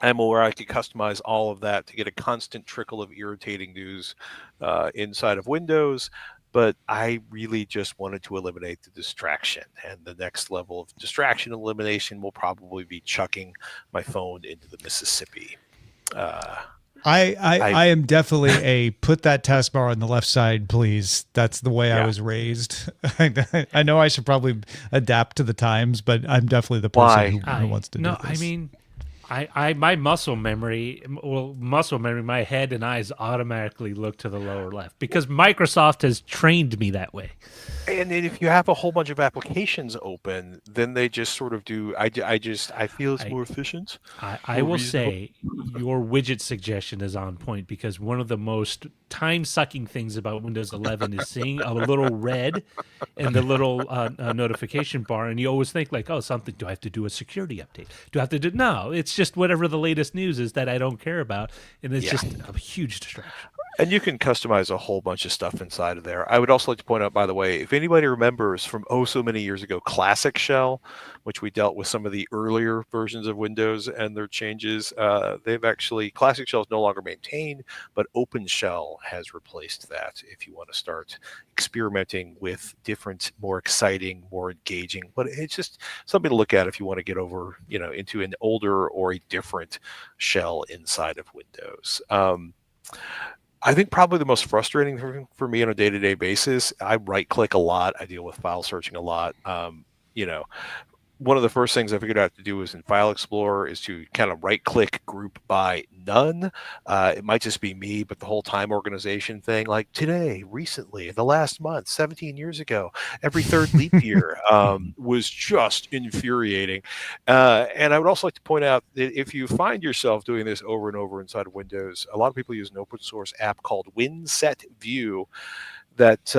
I'm aware I could customize all of that to get a constant trickle of irritating news inside of Windows. But I really just wanted to eliminate the distraction. And the next level of distraction elimination will probably be chucking my phone into the Mississippi. I am definitely a put that taskbar on the left side, please. That's the way I was raised. I know I should probably adapt to the times, but I'm definitely the person who wants to do this. I mean, my muscle memory, my head and eyes automatically look to the lower left because Microsoft has trained me that way. And then if you have a whole bunch of applications open, then they just sort of do. I feel it's more efficient. I will say your widget suggestion is on point because one of the most time-sucking things about Windows 11 is seeing a little red in the little notification bar, and you always think like, oh, something. Do I have to do a security update? Do I have to do? No, it's just whatever the latest news is that I don't care about, and it's just a huge distraction. And you can customize a whole bunch of stuff inside of there. I would also like to point out, by the way, if anybody remembers from so many years ago, Classic Shell, which we dealt with some of the earlier versions of Windows and their changes, Classic Shell is no longer maintained, but OpenShell has replaced that if you want to start experimenting with different, more exciting, more engaging. But it's just something to look at if you want to get over, into an older or a different shell inside of Windows. I think probably the most frustrating thing for me on a day-to-day basis, I right-click a lot. I deal with file searching a lot. One of the first things I figured out to do is in File Explorer is to kind of right-click group by none. It might just be me, but the whole time organization thing, like today, recently, the last month, 17 years ago, every third leap year was just infuriating. And I would also like to point out that if you find yourself doing this over and over inside of Windows, a lot of people use an open source app called WinSetView. That,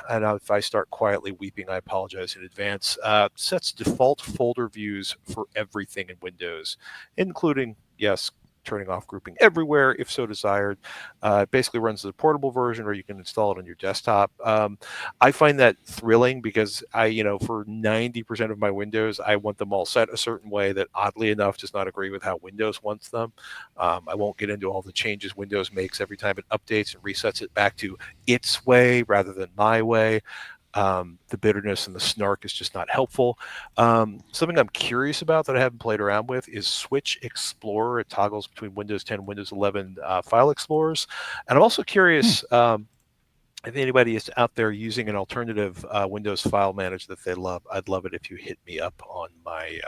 and if I start quietly weeping, I apologize in advance, sets default folder views for everything in Windows, including, yes, turning off grouping everywhere if so desired. It basically runs the portable version, or you can install it on your desktop. I find that thrilling because for 90% of my Windows, I want them all set a certain way that oddly enough does not agree with how Windows wants them. I won't get into all the changes Windows makes every time it updates and resets it back to its way rather than my way. The bitterness and the snark is just not helpful. Something I'm curious about that I haven't played around with is Switch Explorer. It toggles between Windows 10 and Windows 11 file explorers. And I'm also curious if anybody is out there using an alternative Windows file manager that they love. I'd love it if you hit me up on my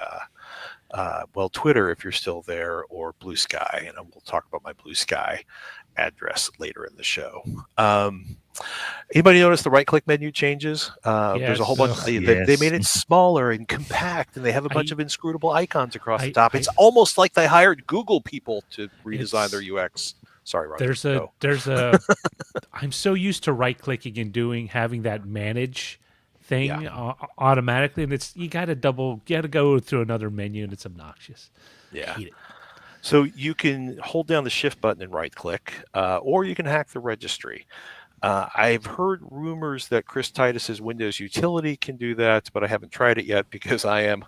Twitter if you're still there, or Blue Sky, and we'll talk about my Blue Sky address later in the show. Anybody notice the right-click menu changes? There's a whole bunch. They made it smaller and compact, and they have a bunch of inscrutable icons across the top. It's almost like they hired Google people to redesign their UX. Sorry, Roger. There's a I'm so used to right clicking and having that manage thing automatically, and you got to go through another menu, and it's obnoxious. Yeah. I hate it. So you can hold down the shift button and right click, or you can hack the registry. I've heard rumors that Chris Titus's Windows utility can do that, but I haven't tried it yet because I am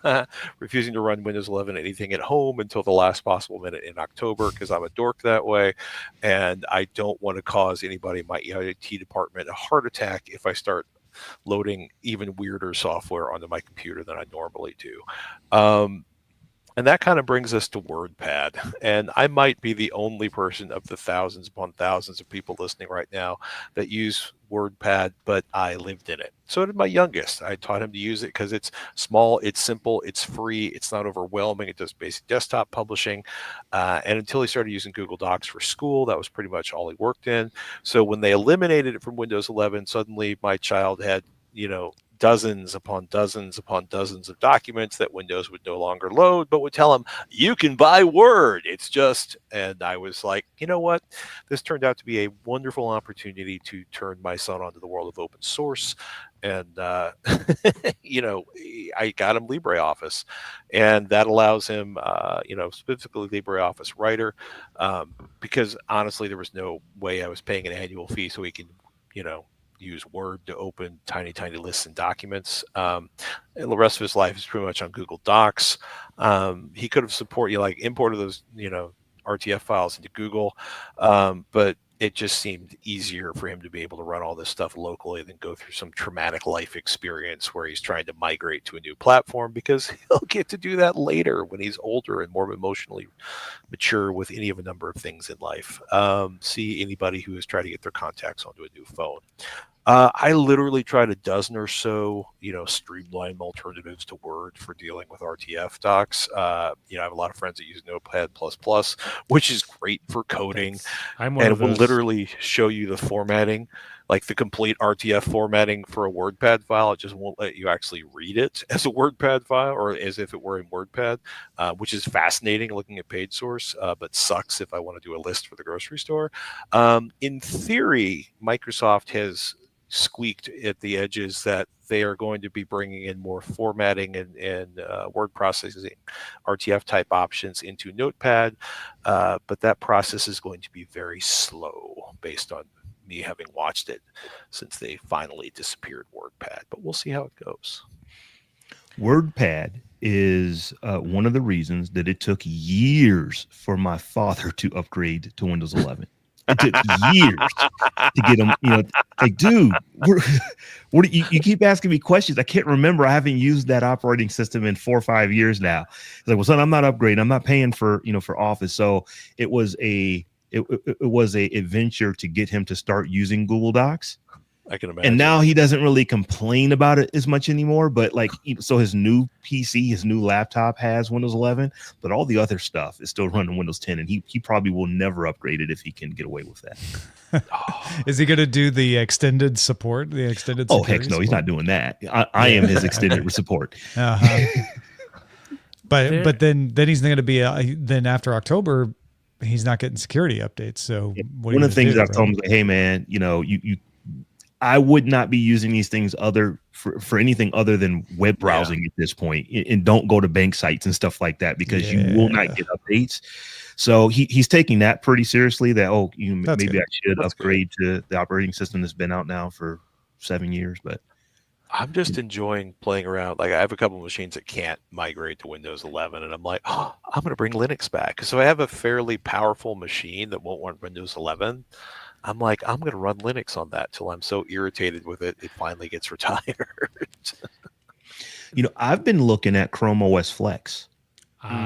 refusing to run Windows 11 anything at home until the last possible minute in October because I'm a dork that way, and I don't want to cause anybody in my IT department a heart attack if I start loading even weirder software onto my computer than I normally do. And that kind of brings us to WordPad. And I might be the only person of the thousands upon thousands of people listening right now that use WordPad, but I lived in it. So did my youngest. I taught him to use it because it's small, it's simple, it's free, it's not overwhelming, it does basic desktop publishing. And until he started using Google Docs for school, that was pretty much all he worked in. So when they eliminated it from Windows 11, suddenly my child had, dozens upon dozens upon dozens of documents that Windows would no longer load, but would tell him, you can buy Word. It's just, and I was like, you know what? This turned out to be a wonderful opportunity to turn my son onto the world of open source. And, I got him LibreOffice, and that allows him, specifically LibreOffice Writer, because honestly, there was no way I was paying an annual fee so he can, use Word to open tiny lists and documents. And the rest of his life is pretty much on Google Docs. He could have imported those, RTF files into Google, but it just seemed easier for him to be able to run all this stuff locally than go through some traumatic life experience where he's trying to migrate to a new platform, because he'll get to do that later when he's older and more emotionally mature with any of a number of things in life. See anybody who is trying to get their contacts onto a new phone. I literally tried a dozen or so, streamlined alternatives to Word for dealing with RTF docs. I have a lot of friends that use Notepad++, which is great for coding. I'm one and of it will those. literally show you the formatting, like the complete RTF formatting for a WordPad file. It just won't let you actually read it as a WordPad file or as if it were in WordPad, which is fascinating looking at page source, but sucks if I want to do a list for the grocery store. In theory, Microsoft has squeaked at the edges that they are going to be bringing in more formatting and word processing RTF type options into Notepad, but that process is going to be very slow based on me having watched it since they finally disappeared WordPad, but we'll see how it goes. WordPad is one of the reasons that it took years for my father to upgrade to Windows 11. It took years to get him, dude, you keep asking me questions. I can't remember. I haven't used that operating system in 4 or 5 years now. It's like, well, son, I'm not upgrading. I'm not paying for Office. So it was a adventure to get him to start using Google Docs. I can imagine. And now he doesn't really complain about it as much anymore. But so his new PC, his new laptop has Windows 11, but all the other stuff is still running Windows 10. And he probably will never upgrade it if he can get away with that. Is he going to do the extended support? The extended Oh, heck no, he's not doing that. I am his extended support. Uh-huh. But then he's not going to be then after October, he's not getting security updates. So one of the things I've told him is, hey man, I would not be using these things for anything other than web browsing at this point, and don't go to bank sites and stuff like that because you will not get updates. So he's taking that pretty seriously. That maybe good. I should upgrade to the operating system that's been out now for 7 years. But I'm just enjoying playing around. Like I have a couple of machines that can't migrate to Windows 11, and I'm like, I'm going to bring Linux back. So I have a fairly powerful machine that won't run Windows 11. I'm like, I'm going to run Linux on that till I'm so irritated with it, it finally gets retired. I've been looking at Chrome OS Flex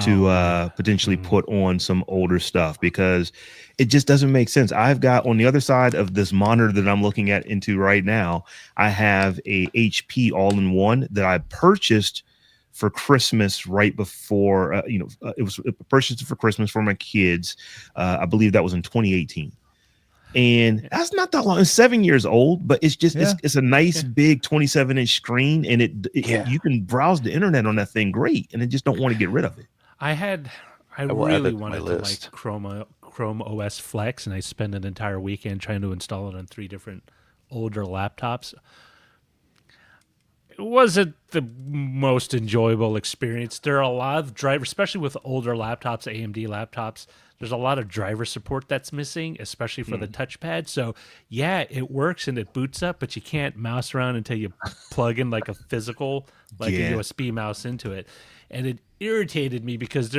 to potentially put on some older stuff because it just doesn't make sense. I've got on the other side of this monitor that I'm looking into right now, I have a HP all-in-one that I purchased for Christmas right before, it was purchased for Christmas for my kids. I believe that was in 2018. And that's not that long. It's 7 years old, but it's just it's a nice big 27-inch screen, and you can browse the internet on that thing great, and I just don't want to get rid of it. I really wanted to like Chrome Chrome OS Flex, and I spent an entire weekend trying to install it on 3 different older laptops. It wasn't the most enjoyable experience. There are a lot of drivers, especially with older laptops, AMD laptops. There's a lot of driver support that's missing, especially for the touchpad. So, yeah, it works and it boots up, but you can't mouse around until you plug in like a physical, like a USB mouse into it. And it irritated me because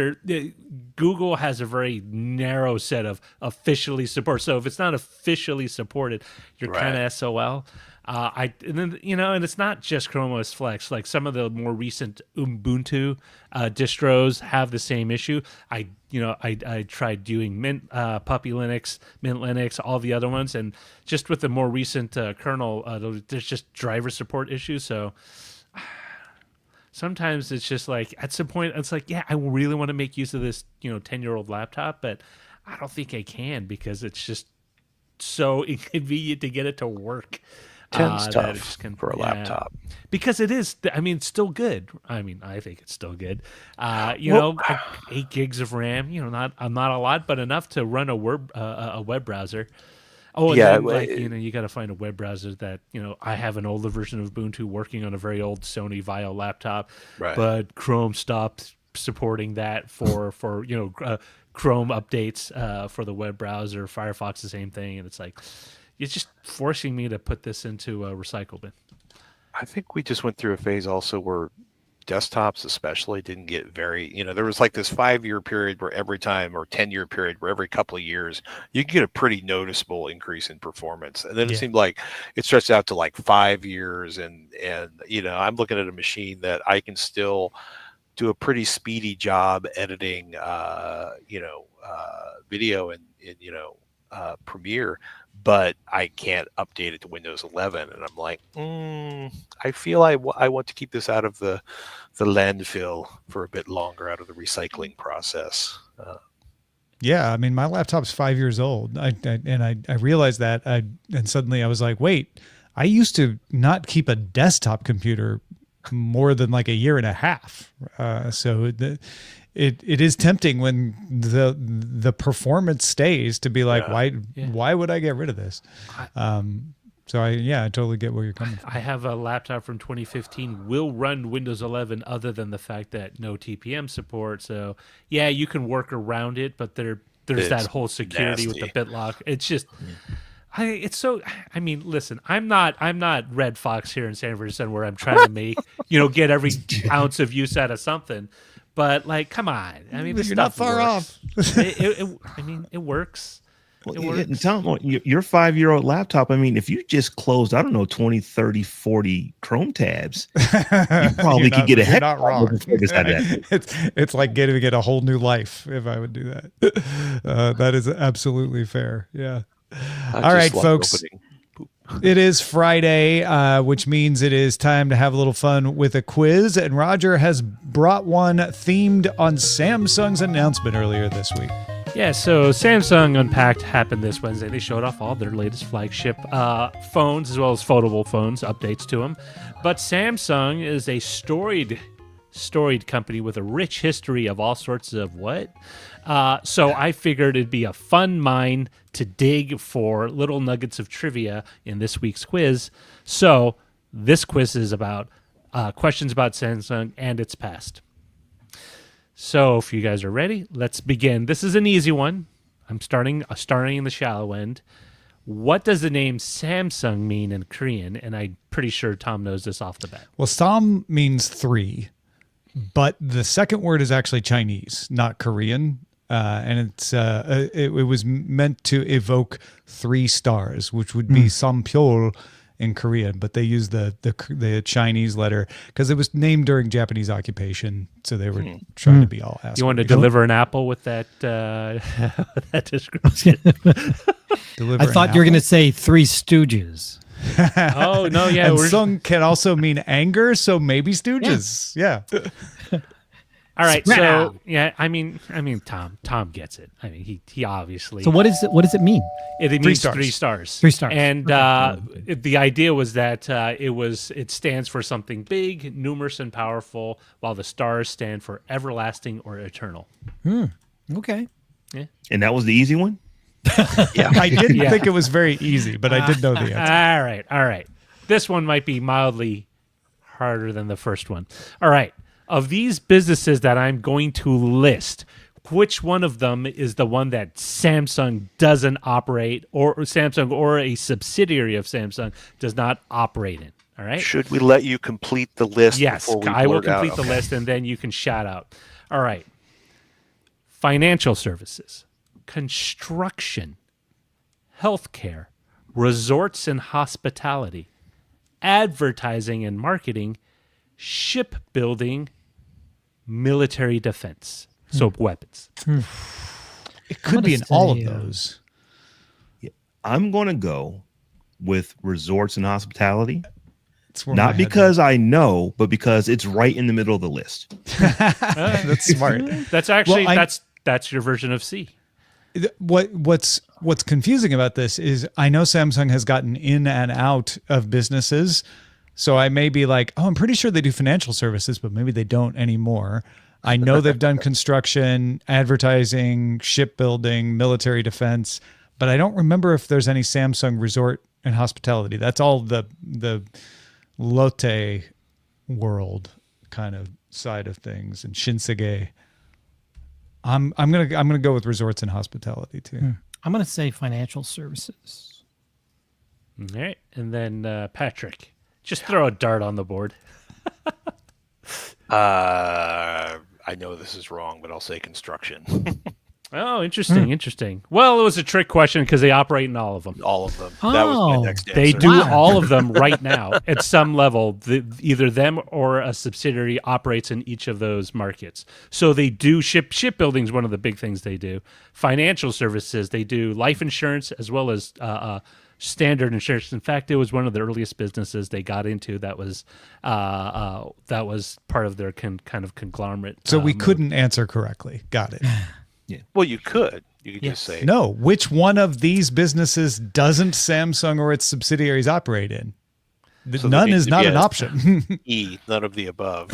Google has a very narrow set of officially support. So if it's not officially supported, you're kind of SOL. And it's not just Chrome OS Flex. Like some of the more recent Ubuntu distros have the same issue. I tried doing Mint, Puppy Linux, Mint Linux, all the other ones, and just with the more recent kernel, there's just driver support issues. So sometimes it's just like at some point it's like, yeah, I really want to make use of this 10-year-old laptop, but I don't think I can because it's just so inconvenient to get it to work. 10's tough for a laptop. Because it is, it's still good. I think it's still good. 8 gigs of RAM, not a lot, but enough to run a web browser. Oh, and then, you got to find a web browser that, I have an older version of Ubuntu working on a very old Sony Vaio laptop, but Chrome stopped supporting that for Chrome updates for the web browser. Firefox, the same thing. And it's like, it's just forcing me to put this into a recycle bin. I think we just went through a phase also where desktops especially didn't get very, there was like this 5-year period where every time, or 10-year period where every couple of years you could get a pretty noticeable increase in performance. And then it seemed like it stretched out to like 5 years. And I'm looking at a machine that I can still do a pretty speedy job editing, video in Premiere, but I can't update it to Windows 11. And I'm like, I feel I want to keep this out of the landfill for a bit longer, out of the recycling process. Yeah, my laptop's 5 years old. I realized that, and suddenly I was like, wait, I used to not keep a desktop computer more than like a year and a half. So it is tempting when the performance stays to be like, why would I get rid of this? So I totally get where you're coming from. I have a laptop from 2015 will run Windows 11 other than the fact that no TPM support. So yeah, you can work around it, but there's that whole security with the BitLock. It's just listen, I'm not Red Fox here in San Francisco where I'm trying to make, get every ounce of use out of something. But like, come on! This you're not far off. It works. Tom, your 5-year-old laptop, if you just closed, 20, 30, 40 Chrome tabs, you probably could get a heck of a It's like giving it a whole new life if I would do that. That is absolutely fair. Yeah. All right, folks. It is Friday, which means it is time to have a little fun with a quiz. And Roger has brought one themed on Samsung's announcement earlier this week. Yeah, so Samsung Unpacked happened this Wednesday. They showed off all their latest flagship phones as well as foldable phones, updates to them. But Samsung is a storied company with a rich history of all sorts of what? So I figured it'd be a fun mine to dig for little nuggets of trivia in this week's quiz. So this quiz is about questions about Samsung and its past. So if you guys are ready, let's begin. This is an easy one. I'm starting in the shallow end. What does the name Samsung mean in Korean? And I'm pretty sure Tom knows this off the bat. Well, Sam means 3, but the second word is actually Chinese, not Korean. And it was meant to evoke 3 stars, which would be Sampyeol in Korean, but they used the Chinese letter because it was named during Japanese occupation, so they were trying to be all aspirational. You want to deliver an apple with that that description? I thought you were going to say 3 Stooges. Oh no, yeah. And Sung can also mean anger, so maybe Stooges. Yeah. All right, so yeah, Tom gets it. He obviously. So what does it mean? It means 3 stars. 3 stars. And the idea was that it stands for something big, numerous, and powerful, while the stars stand for everlasting or eternal. Okay. And that was the easy one? Yeah. I didn't think it was very easy, but I did know the answer. All right. This one might be mildly harder than the first one. All right. Of these businesses that I'm going to list, which one of them is the one that Samsung doesn't operate, or Samsung or a subsidiary of Samsung does not operate in? All right. Should we let you complete the list? Yes, before we I will blurt out? complete the Okay. list, and then you can shout out. All right. Financial services, construction, healthcare, resorts and hospitality, advertising and marketing, shipbuilding, military defense. So weapons. It could be in all of those. I'm going to go with resorts and hospitality. That's where my Not head because I know, but because it's right in the middle of the list. went. That's smart. That's actually Well, that's your version of C. What's confusing about this is I know Samsung has gotten in and out of businesses. So I may be like, oh, I'm pretty sure they do financial services, but maybe they don't anymore. I know they've done construction, advertising, shipbuilding, military defense, but I don't remember if there's any Samsung resort and hospitality. That's all the Lotte world kind of side of things, and Shinsegae. I'm gonna go with resorts and hospitality too. I'm going to say financial services. All right. And then Patrick, just throw a dart on the board. I know this is wrong, but I'll say construction. Oh, interesting. Well, it was a trick question because they operate in all of them. All of them. That was Oh. my next answer. They do Wow. all of them right now at some level. Either them or a subsidiary operates in each of those markets. So they do shipbuilding is one of the big things they do. Financial services, they do life insurance as well as standard insurance. In fact, it was one of the earliest businesses they got into that was part of their kind of conglomerate. So we mode. couldn't answer correctly. Got it. Well, you could. You could just say No, which one of these businesses doesn't Samsung or its subsidiaries operate in? So None there is needs to not be an a- option. E, none of the above.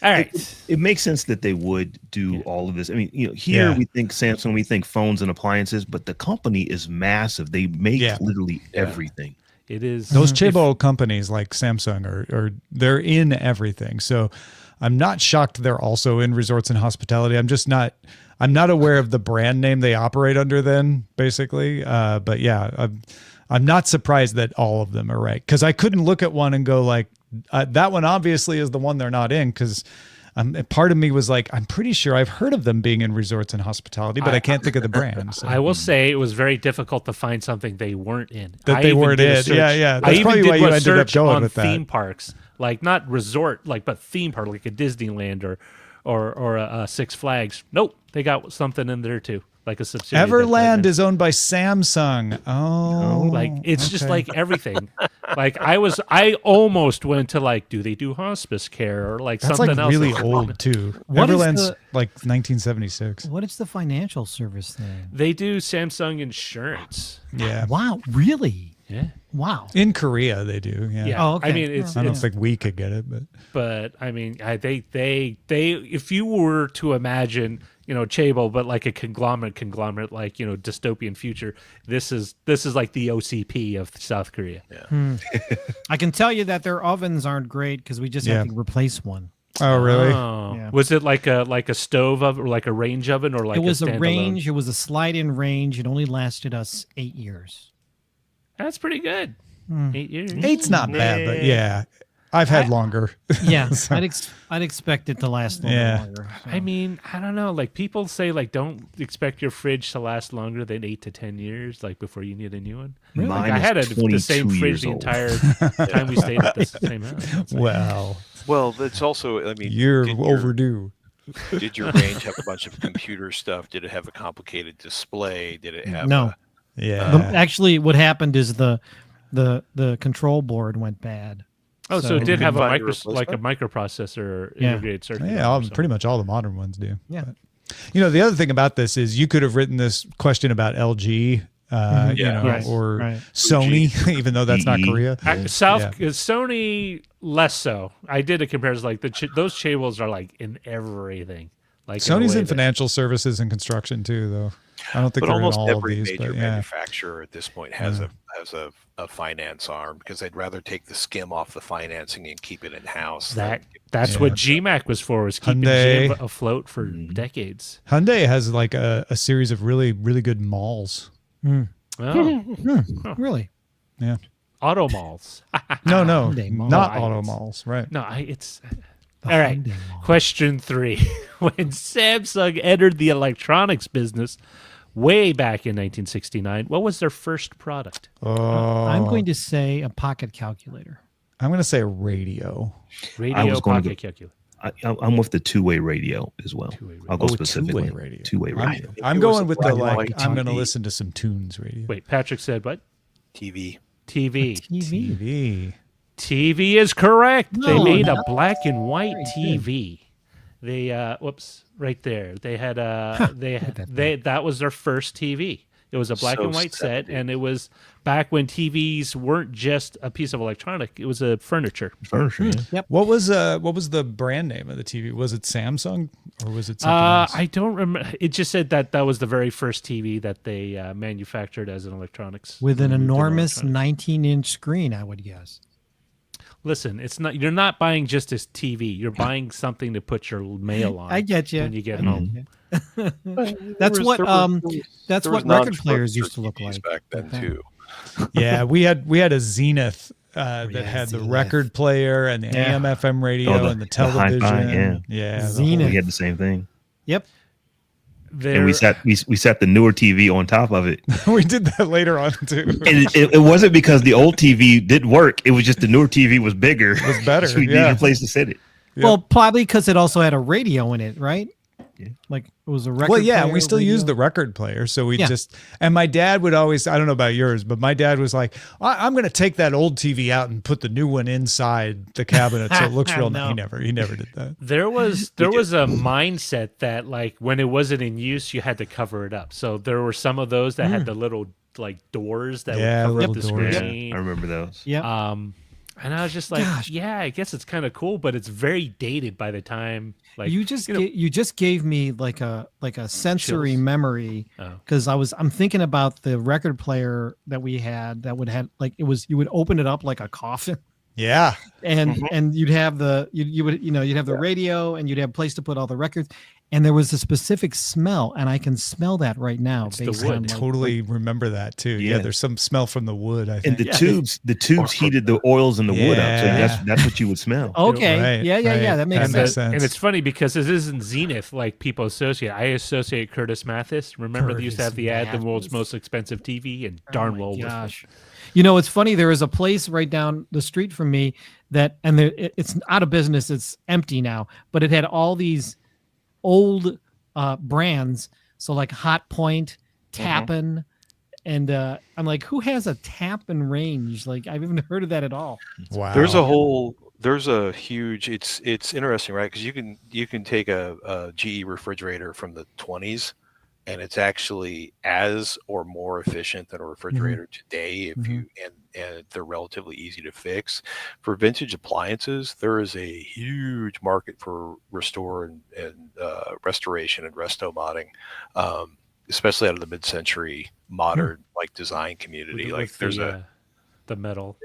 All right. It makes sense that they would do all of this. I mean, here Yeah. we think Samsung, we think phones and appliances, but the company is massive. They make literally everything. It is Those Chibo companies like Samsung are they're in everything. So I'm not shocked they're also in resorts and hospitality. I'm not aware of the brand name they operate under then, basically. But yeah, I'm not surprised that all of them are right. Because I couldn't look at one and go like, that one obviously is the one they're not in. Because part of me was like, I'm pretty sure I've heard of them being in resorts and hospitality, but I can't think of the brand. So. I will say it was very difficult to find something they weren't in. That I they even weren't did a in. search- Yeah. I That's even probably did why you a ended up search going on with that. theme parks, like not resort, but theme park, like a Disneyland or a Six Flags. Nope, they got something in there too, like a subsidiary. Everland is owned by Samsung. Oh, like it's just okay. like everything. Like I almost went to like, do they do hospice care or like That's something like else? really that's- old too. What is Everland's the- like 1976. What is the financial service thing? They do Samsung Insurance. Yeah. Wow, really? Yeah. Wow. In Korea, they do. Yeah. Yeah. Oh, okay. I mean, it's I don't it's think we could get it, but I mean, they if you were to imagine, Chable, but like a conglomerate, like, dystopian future, this is like the OCP of South Korea. Yeah. I can tell you that their ovens aren't great because we just Yeah. had to replace one. oh really? Oh. Yeah. Was it like a stove oven or like a range oven or like It was a standalone? range. It was a slide-in range. It only lasted us 8 years. That's pretty good. 8 years. 8's not bad, but yeah, I've had longer. Yeah, So- I'd expect it to last a little Yeah. longer. so. I mean, I don't know. Like people say, like don't expect your fridge to last longer than 8 to 10 years, like before you need a new one. Mine Like I is had the same 22 fridge years the old. entire time we stayed at the same house. It's like, Well, Well, it's also, I mean, you're did overdue. Did your range have a bunch of computer stuff? Did it have a complicated display? Did it have No. Yeah. Actually, what happened is the control board went bad. Oh, so it did have a find a like a replacement? microprocessor Yeah. integrated circuit. Yeah, or something. pretty much all the modern ones do. Yeah. But, the other thing about this is you could have written this question about LG, Yeah. Right, or right. Sony, even though that's not GE. Korea. Sony less so. I did a comparison. Like those cables are like in everything. Like Sony's a way in financial services and construction too, though. I don't think But they're in almost all of every these, major but yeah. manufacturer at this point has a finance arm because they'd rather take the skim off the financing and keep it in house. That's what GMAC was for, was keeping Hyundai. GM afloat for decades. Hyundai has like a series of really, really good malls. Oh, Really? Yeah. auto malls. No, Hyundai Mall. not Oh, auto it's- malls, right? No, it's The all right. Hyundai Mall. Question 3: When Samsung entered the electronics business way back in 1969, what was their first product? Oh, I'm going to say a pocket calculator. I'm going to say a radio. Radio was going to pocket calculator. I'm with the two-way radio as well. Two-way radio. I'll go Oh, specifically. two-way radio. Two-way radio. I'm It was going a with the black and like. white I'm going to TV. listen to some tunes radio. Wait, Patrick said what? TV. TV. TV. TV. TV is correct. They No, made no. a black and white Very TV. They whoops, right there. They had that was their first TV. It was a black So and white set, 70s. and it was back when TVs weren't just a piece of electronic; it was a furniture. Furniture, yeah. What was the brand name of the TV? Was it Samsung or was it something else? I don't remember. It just said that was the very first TV that they manufactured as an electronics With an moved into enormous electronics. 19-inch screen, I would guess. Listen, it's not. You're not buying just this TV. You're buying something to put your mail on. I get you. when you get home. That's what that's There what was record players non-furniture used to look TVs like. back then too. Yeah, we had a Zenith that yeah, had the Zenith. record player and the Yeah. AM FM radio and the television. hi-fi, yeah, the Zenith. We had the same thing. Yep. And we set the newer TV on top of it. whole- we did that later on too. And it wasn't because the old TV didn't work. It was just the newer TV was bigger. It was better, so we yeah. needed a place to sit it. Yep. Well, probably because it also had a radio in it, right? Yeah. Like it was a record. Well, yeah, and player, we still radio. use the record player. So we Yeah. and my dad would always, I don't know about yours, but my dad was like, I'm going to take that old TV out and put the new one inside the cabinet so it looks real No. nice. He never did that. There was a mindset that like when it wasn't in use, you had to cover it up. So there were some of those that had the little like doors that Yeah, would cover up little the doors. screen. I remember those. Yep. And I was just like, Gosh. yeah, I guess it's kind of cool, but it's very dated by the time. Like you just know- you just gave me like a sensory Chills. memory Oh. because I'm thinking about the record player that we had that would have like you would open it up like a coffin Yeah. and you'd have you'd have the radio and you'd have a place to put all the records and there was a specific smell and I can smell that right now It's the based wood. on like, Totally remember that too. Yeah. Yeah. There's some smell from the wood, I And think. the tubes heated the oils in the wood up. So Yeah. that's what you would smell. okay Right, yeah right. that makes And sense. sense. And it's funny because this isn't Zenith like people associate. I associate Curtis Mathis. Remember they used to have the ad, the world's Mathis. most expensive TV, and Oh darn my well was it. gosh. You know, it's funny. There is a place right down the street from me that, and it's out of business. It's empty now, but it had all these old brands. So like Hot Point, Tappan, and I'm like, who has a Tappan range? Like I've even heard of that at all. Wow. There's a huge. It's interesting, right? Because you can take a GE refrigerator from the 20s, and it's actually as or more efficient than a refrigerator today. If you and they're relatively easy to fix. For vintage appliances, there is a huge market for restore and restoration and resto modding, especially out of the mid-century modern like design community. With Like there's the metal.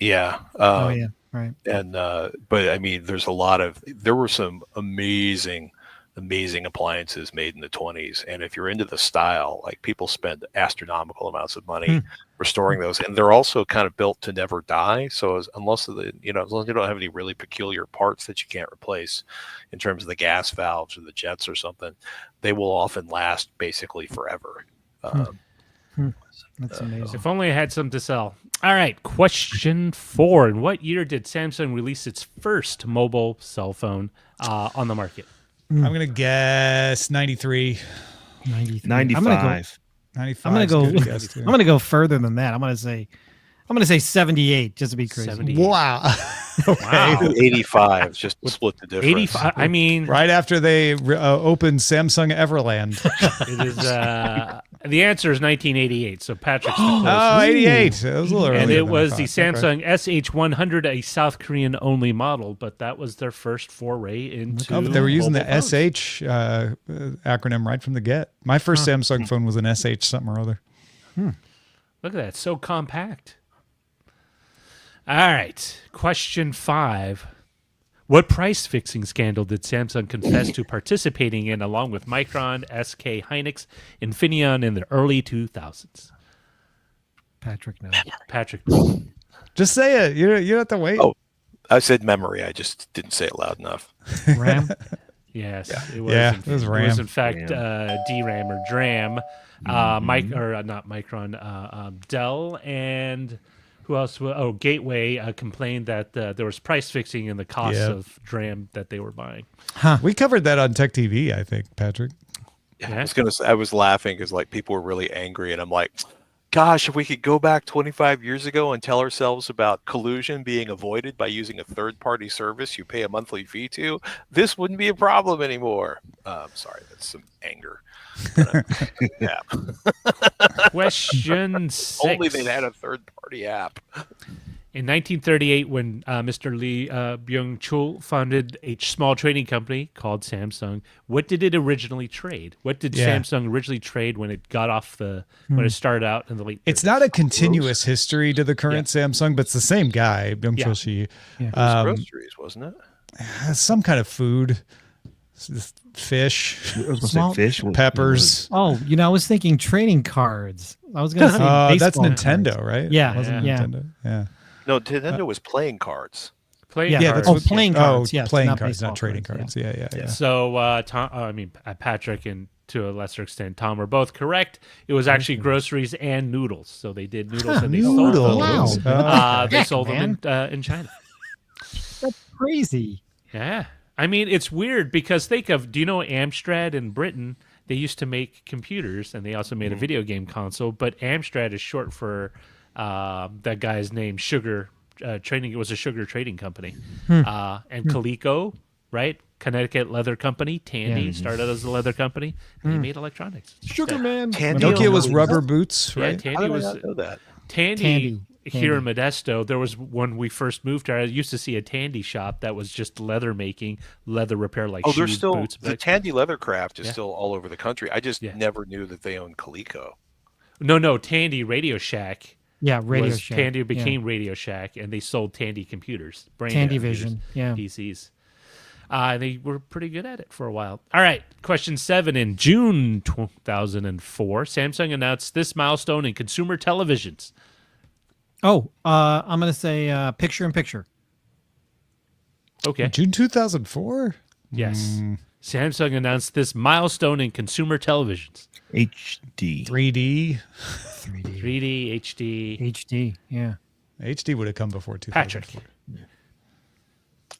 yeah. Oh yeah, right. And but I mean there were some amazing appliances made in the 20s, and if you're into the style, like people spend astronomical amounts of money restoring those, and they're also kind of built to never die. So unless as long as you don't have any really peculiar parts that you can't replace in terms of the gas valves or the jets or something, they will often last basically forever. That's amazing. If only I had some to sell. All right, question 4. In what year did Samsung release its first mobile cell phone on the market? I'm going to guess 93. 93. 95. 95. I'm gonna is go. good guess, too. I'm gonna go further than that. I'm gonna say 78 just to be crazy. 78. Wow. Wow. 85 just to split the difference. 85. I mean, Right after they opened Samsung Everland. it is The answer is 1988. So Patrick's the Oh, closest. 88. That was a little earlier. And it than I was the thought. Okay. Samsung SH100, a South Korean only model, but that was their first foray into. Oh, but they were using the mobile phones. SH acronym right from the get. My first Samsung phone was an SH something or other. Look at that, so compact. All right, question 5. What price fixing scandal did Samsung confess to participating in along with Micron, SK Hynix, Infineon in the early 2000s? Patrick knows. Patrick. Just say it. You don't have to wait. Oh. I said memory. I just didn't say it loud enough. RAM. Yes, it was. Yeah, in, it was It RAM. was in fact DRAM or DRAM. Not Micron. Dell and who else? Gateway complained that there was price fixing in the cost of DRAM that they were buying. We covered that on Tech TV, I think, Patrick. Yeah. I was laughing because like people were really angry, and I'm like, gosh, if we could go back 25 years ago and tell ourselves about collusion being avoided by using a third-party service you pay a monthly fee to, this wouldn't be a problem anymore. Sorry, that's some anger. Yeah. Question 6. Only they had a third-party app. In 1938, when Mr. Lee Byung-chul founded a small trading company called Samsung, what did it originally trade? What did Samsung originally trade when it got off when it started out in the late 30s? It's not a continuous history to the current Samsung, but it's the same guy, Byung-chul Shi. It was groceries, wasn't it? Some kind of food, fish, I was gonna say fish, peppers. Oh, I was thinking trading cards. I was going to say That's baseball Nintendo, cards. right? Yeah, It wasn't yeah. Nintendo. Yeah. No, Nintendo was playing cards. Playing Yeah, cards. that's playing cards. Yes, playing not cards, baseball not trading cards, cards. Yeah. So Patrick and to a lesser extent Tom are both correct. It was actually groceries and noodles. So they did noodles and they sold Noodles. them. Wow. They sold man. them in China. That's crazy. Yeah. I mean, it's weird because do you know Amstrad in Britain? They used to make computers and they also made a video game console, but Amstrad is short for that guy's name, Sugar Trading. It was a sugar trading company. And Coleco, right? Connecticut Leather Company, Tandy started as a leather company. And they made electronics. Sugar Man. Tandy Nokia was alone. rubber boots, Yeah, right? How Tandy did I was not know that? Tandy. Here in Modesto, there was when we first moved here. I used to see a Tandy shop that was just leather making, leather repair, like There's shoes, still boots. the Tandy Leathercraft is still all over the country. I just Yeah. never knew that they owned Coleco. No, Tandy Radio Shack. Yeah, Radio was Shack. Tandy became Radio Shack, and they sold Tandy computers, brain Tandy computers, Vision, yeah. PCs. They were pretty good at it for a while. All right, question 7. In June 2004, Samsung announced this milestone in consumer televisions. Oh, I'm going to say picture-in-picture. Okay. June 2004? Yes. Samsung announced this milestone in consumer televisions. HD. 3D. 3D, HD. HD, yeah. HD would have come before 2004. Patrick.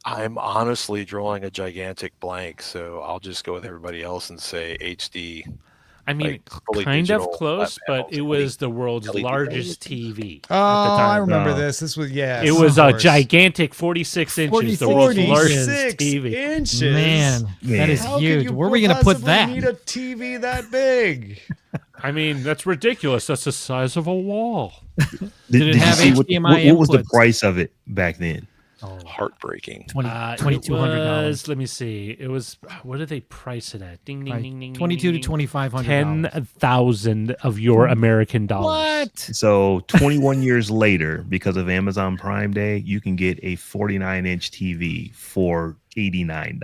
I'm honestly drawing a gigantic blank, so I'll just go with everybody else and say HD. I mean, Like, fully kind of digital close, flat but panels, it was the world's LED largest TV. Oh, at the time. I remember Oh. this. This was, It was a gigantic 46 inches, the world's 46 largest 46 TV. inches. Man, that is How huge. Could you Where are we going to put possibly that? need a TV that big? I mean, that's ridiculous. That's the size of a wall. Did it have you see HDMI what was the inputs? price of it back then? Heartbreaking. $2,200. Let me see. It was, what did they price it at? Ding, ding, Right. ding, ding. 22 to ding, ding. 2,500. 10,000 of your American dollars. What? So 21 years later, because of Amazon Prime Day, you can get a 49-inch TV for $89.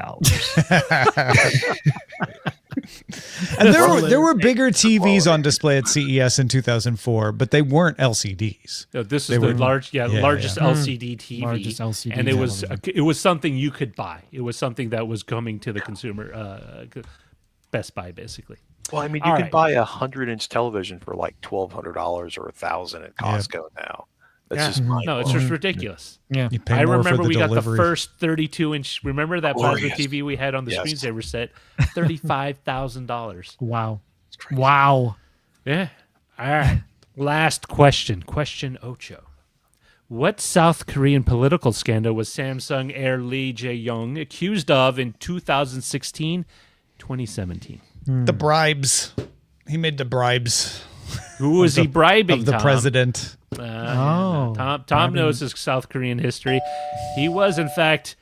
And there were bigger TVs on display at CES in 2004, but they weren't LCDs. No, this They is the were- largest yeah. LCD TV, Largest LCD and it was television. something you could buy. It was something that was coming to the consumer Best Buy, basically. Well, I mean, you All can right. buy a 100-inch television for like $1,200 or $1,000 at Costco now. That's just mind No, it's just ridiculous. Yeah. You pay I more remember for the we got the delivery. first 32-inch. Remember that plasma Glorious. TV we had on the Yes. screensaver set? $35,000. Wow. Wow. Yeah. All right. Last question. Question Ocho. What South Korean political scandal was Samsung heir Lee Jae-yong accused of in 2016, 2017? The bribes. He made the bribes. Who was he bribing? Of the Tom? president. Tom knows his South Korean history. He was, in fact,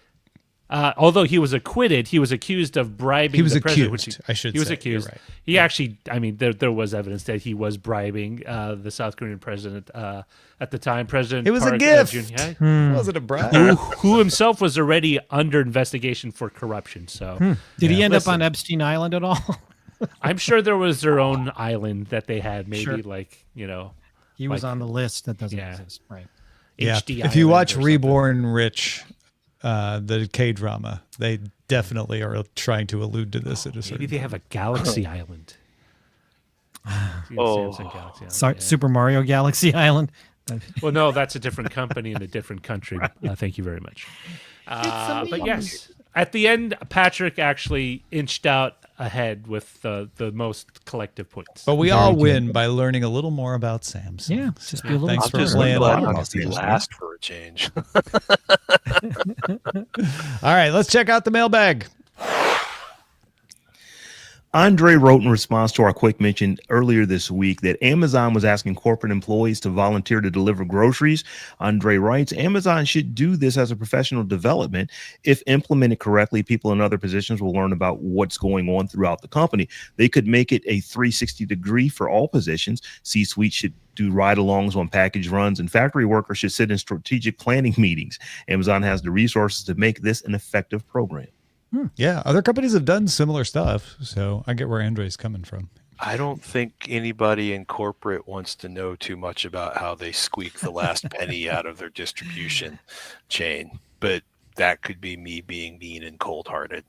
although he was acquitted, he was accused of bribing. He was the president, accused. I should say. He was accused. You're right. He actually, I mean, there was evidence that he was bribing the South Korean president at the time. President. It was Park a gift. Jr. Was it a bribe? who himself was already under investigation for corruption. So, Did he end up on Epstein Island at all? I'm sure there was their own island that they had. Maybe Sure. like He was Like- on the list that doesn't Yeah. exist, right? Yeah. HD If you Island watch or something. Reborn Rich, the K-drama, they definitely are trying to allude to this at a certain Maybe they have a Galaxy Island. Oh. Samsung Galaxy Island, Sorry, yeah. Super Mario Galaxy Island. Well, no, that's a different company in a different country. Thank you very much. But yes, at the end, Patrick actually inched out ahead with the most collective points. But we all win by learning a little more about Samsung. Yeah, just be a little Thanks I'm for just playing glad along. I'm the last for a change. All right, let's check out the mailbag. Andre wrote in response to our quick mention earlier this week that Amazon was asking corporate employees to volunteer to deliver groceries. Andre writes, Amazon should do this as a professional development. If implemented correctly, people in other positions will learn about what's going on throughout the company. They could make it a 360 degree for all positions. C-suite should do ride-alongs on package runs, and factory workers should sit in strategic planning meetings. Amazon has the resources to make this an effective program. Yeah, other companies have done similar stuff, so I get where Andre's coming from. I don't think anybody in corporate wants to know too much about how they squeak the last penny out of their distribution chain, but that could be me being mean and cold-hearted.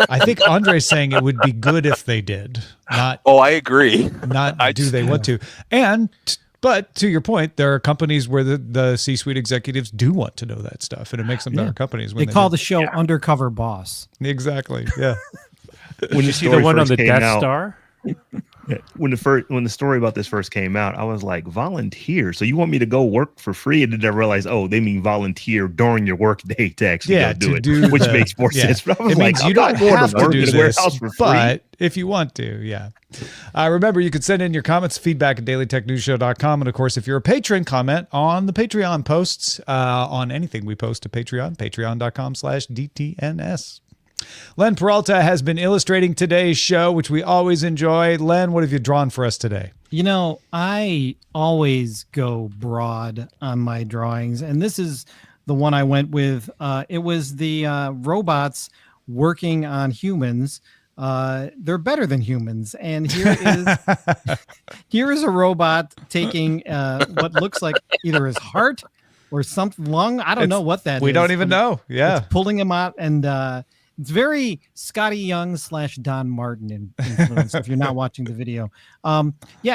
I think Andre's saying it would be good if they did, not Oh, I agree. do they want to. But to your point, there are companies where the C-suite executives do want to know that stuff, and it makes them better companies. When They call do. the show Undercover Boss. Exactly. Yeah. When you see the one on the Death out, Star? when the story about this first came out, I was like, volunteer. So you want me to go work for free? And then I realized, oh, they mean volunteer during your work day to actually go do it, which makes more sense. But I was it like, means you don't have to do in a this, warehouse for free. but if you want to, yeah. Remember, you can send in your comments, feedback at dailytechnewsshow.com. And of course, if you're a patron, comment on the Patreon posts on anything we post to Patreon, patreon.com/DTNS. Len Peralta has been illustrating today's show, which we always enjoy. Len, what have you drawn for us today? You know, I always go broad on my drawings, and this is the one I went with. It was the robots working on humans. They're better than humans, and here is a robot taking what looks like either his heart or something lung. I don't know what that is. We don't even know. Yeah. It's pulling him out, and it's very Scotty Young / Don Martin influence. If you're not watching the video,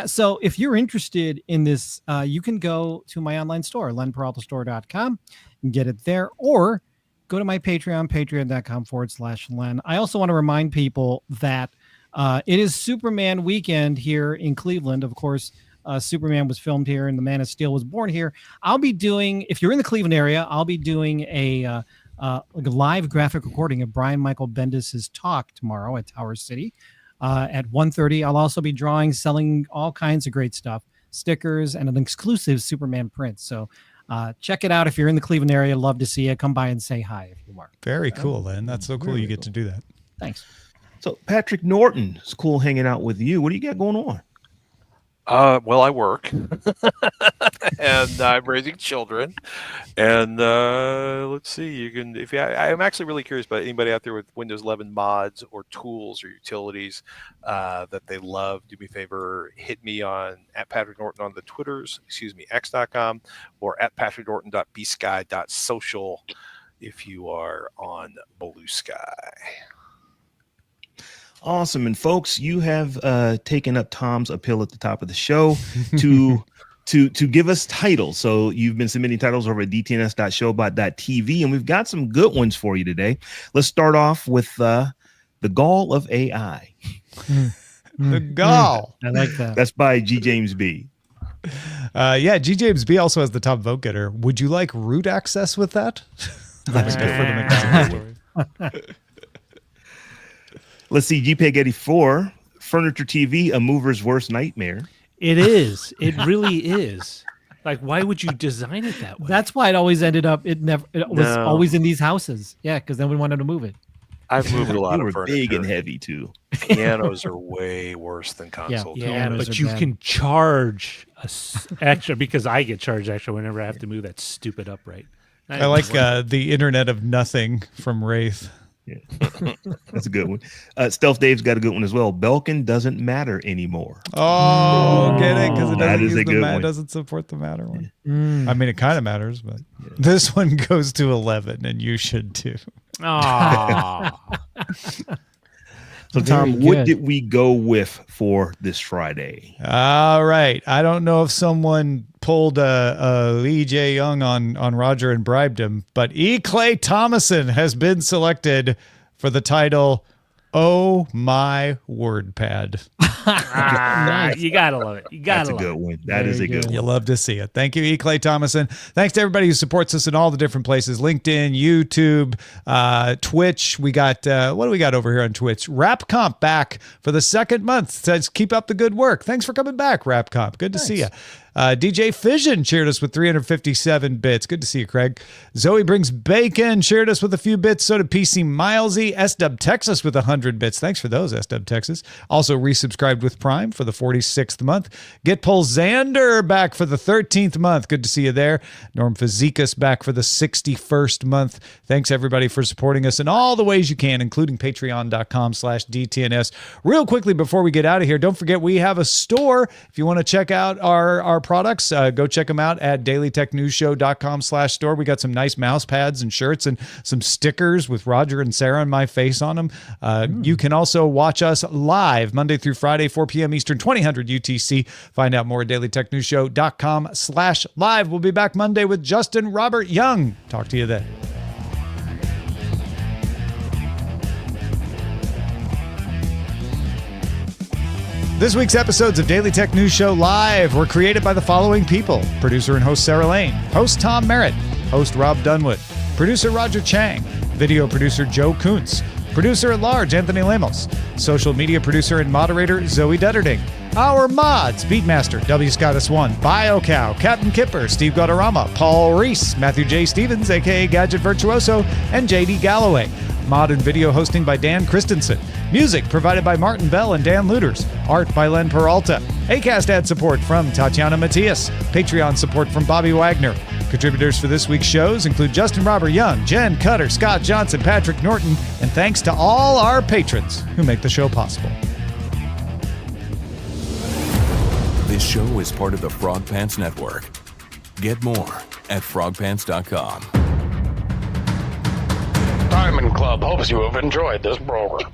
so if you're interested in this, you can go to my online store, lenperaltastore.com, and get it there, or go to my Patreon, patreon.com/Len. I also want to remind people that it is Superman weekend here in Cleveland. Of course, Superman was filmed here, and the Man of Steel was born here. I'll be doing, if you're in the Cleveland area, I'll be doing a live graphic recording of Brian Michael Bendis's talk tomorrow at Tower City at 1:30. I'll also be selling all kinds of great stuff, stickers, and an exclusive Superman print. So check it out if you're in the Cleveland area. Love to see you. Come by and say hi if you are. Very cool, Len. That's so cool you get to do that. Thanks. So Patrick Norton, it's cool hanging out with you. What do you got going on? Well, I work and I'm raising children, and let's see. You can, I'm actually really curious about anybody out there with Windows 11 mods or tools or utilities that they love. Do me a favor, hit me on at Patrick Norton on the Twitters, x.com, or at patricknorton.bsky.social if you are on Blue Sky. Awesome. And folks, you have taken up Tom's appeal at the top of the show to give us titles. So you've been submitting titles over at dtns.showbot.tv, and we've got some good ones for you today. Let's start off with the Gall of AI. The Gall. I like that. That's by G. James B. G. James B also has the top vote getter. Would you like root access with that? That was good for the McDonald story. Let's see, JPEG84 furniture TV, a mover's worst nightmare. It is. It really is. Like, why would you design it that way? That's why it always ended up. It was No. always in these houses. Yeah, because then we wanted to move it. I've moved a lot They of were furniture. big and heavy too. Pianos are way worse than console. Yeah, Pianos but are you bad. can charge extra because I get charged extra whenever I have to move that stupid upright. I like the Internet of Nothing from Wraith. Yeah. That's a good one. Stealth Dave's got a good one as well. Belkin doesn't matter anymore. Oh, get it? Because it That doesn't, is a use the good it one. doesn't support the Matter one. Mm. I mean, it kind of matters, but this one goes to 11, and you should too. Aw. So, Tom, Very what good. did we go with for this Friday? All right. I don't know if someone pulled Lee J. Young on Roger and bribed him, but E. Clay Thomason has been selected for the title, Oh My WordPad. Nice. You gotta love it. You gotta That's a love good it. one. That is a good You one. love to see it. Thank you, E. Clay Thomason. Thanks to everybody who supports us in all the different places: LinkedIn, YouTube, Twitch. We got what do we got over here on Twitch? RapComp back for the second month. Says keep up the good work. Thanks for coming back, RapComp. Good to see you. DJ Fission cheered us with 357 bits. Good to see you, Craig. Zoe Brings Bacon cheered us with a few bits. So did PC Milesy. SW Texas with 100 bits. Thanks for those, SW Texas. Also resubscribed with Prime for the 46th month. Getpull Xander back for the 13th month. Good to see you there. Norm Fazekas back for the 61st month. Thanks, everybody, for supporting us in all the ways you can, including patreon.com/DTNS. Real quickly before we get out of here, don't forget we have a store. If you want to check out our products, go check them out at dailytechnewsshow.com/store. We got some nice mouse pads and shirts and some stickers with Roger and Sarah and my face on them. You can also watch us live Monday through Friday, 4 p.m. Eastern, 2000 UTC. Find out more at dailytechnewsshow.com/live. We'll be back Monday with Justin Robert Young. Talk to you then. This week's episodes of Daily Tech News Show Live were created by the following people: producer and host Sarah Lane, host Tom Merritt, host Robb Dunewood, producer Roger Chang, video producer Joe Kuntz, producer at large Anthony Lemos, social media producer and moderator Zoe Dutterding, our mods Beatmaster W. Scottus1, BioCow, Captain Kipper, Steve Gaudarama, Paul Reese, Matthew J. Stevens, aka Gadget Virtuoso, and JD Galloway. Mod and video hosting by Dan Christensen. Music provided by Martin Bell and Dan Luters. Art by Len Peralta. Acast ad support from Tatiana Matias. Patreon support from Bobby Wagner. Contributors for this week's shows include Justin Robert Young, Jen Cutter, Scott Johnson, Patrick Norton, and thanks to all our patrons who make the show possible. This show is part of the Frog Pants Network. Get more at frogpants.com. Diamond Club hopes you have enjoyed this program.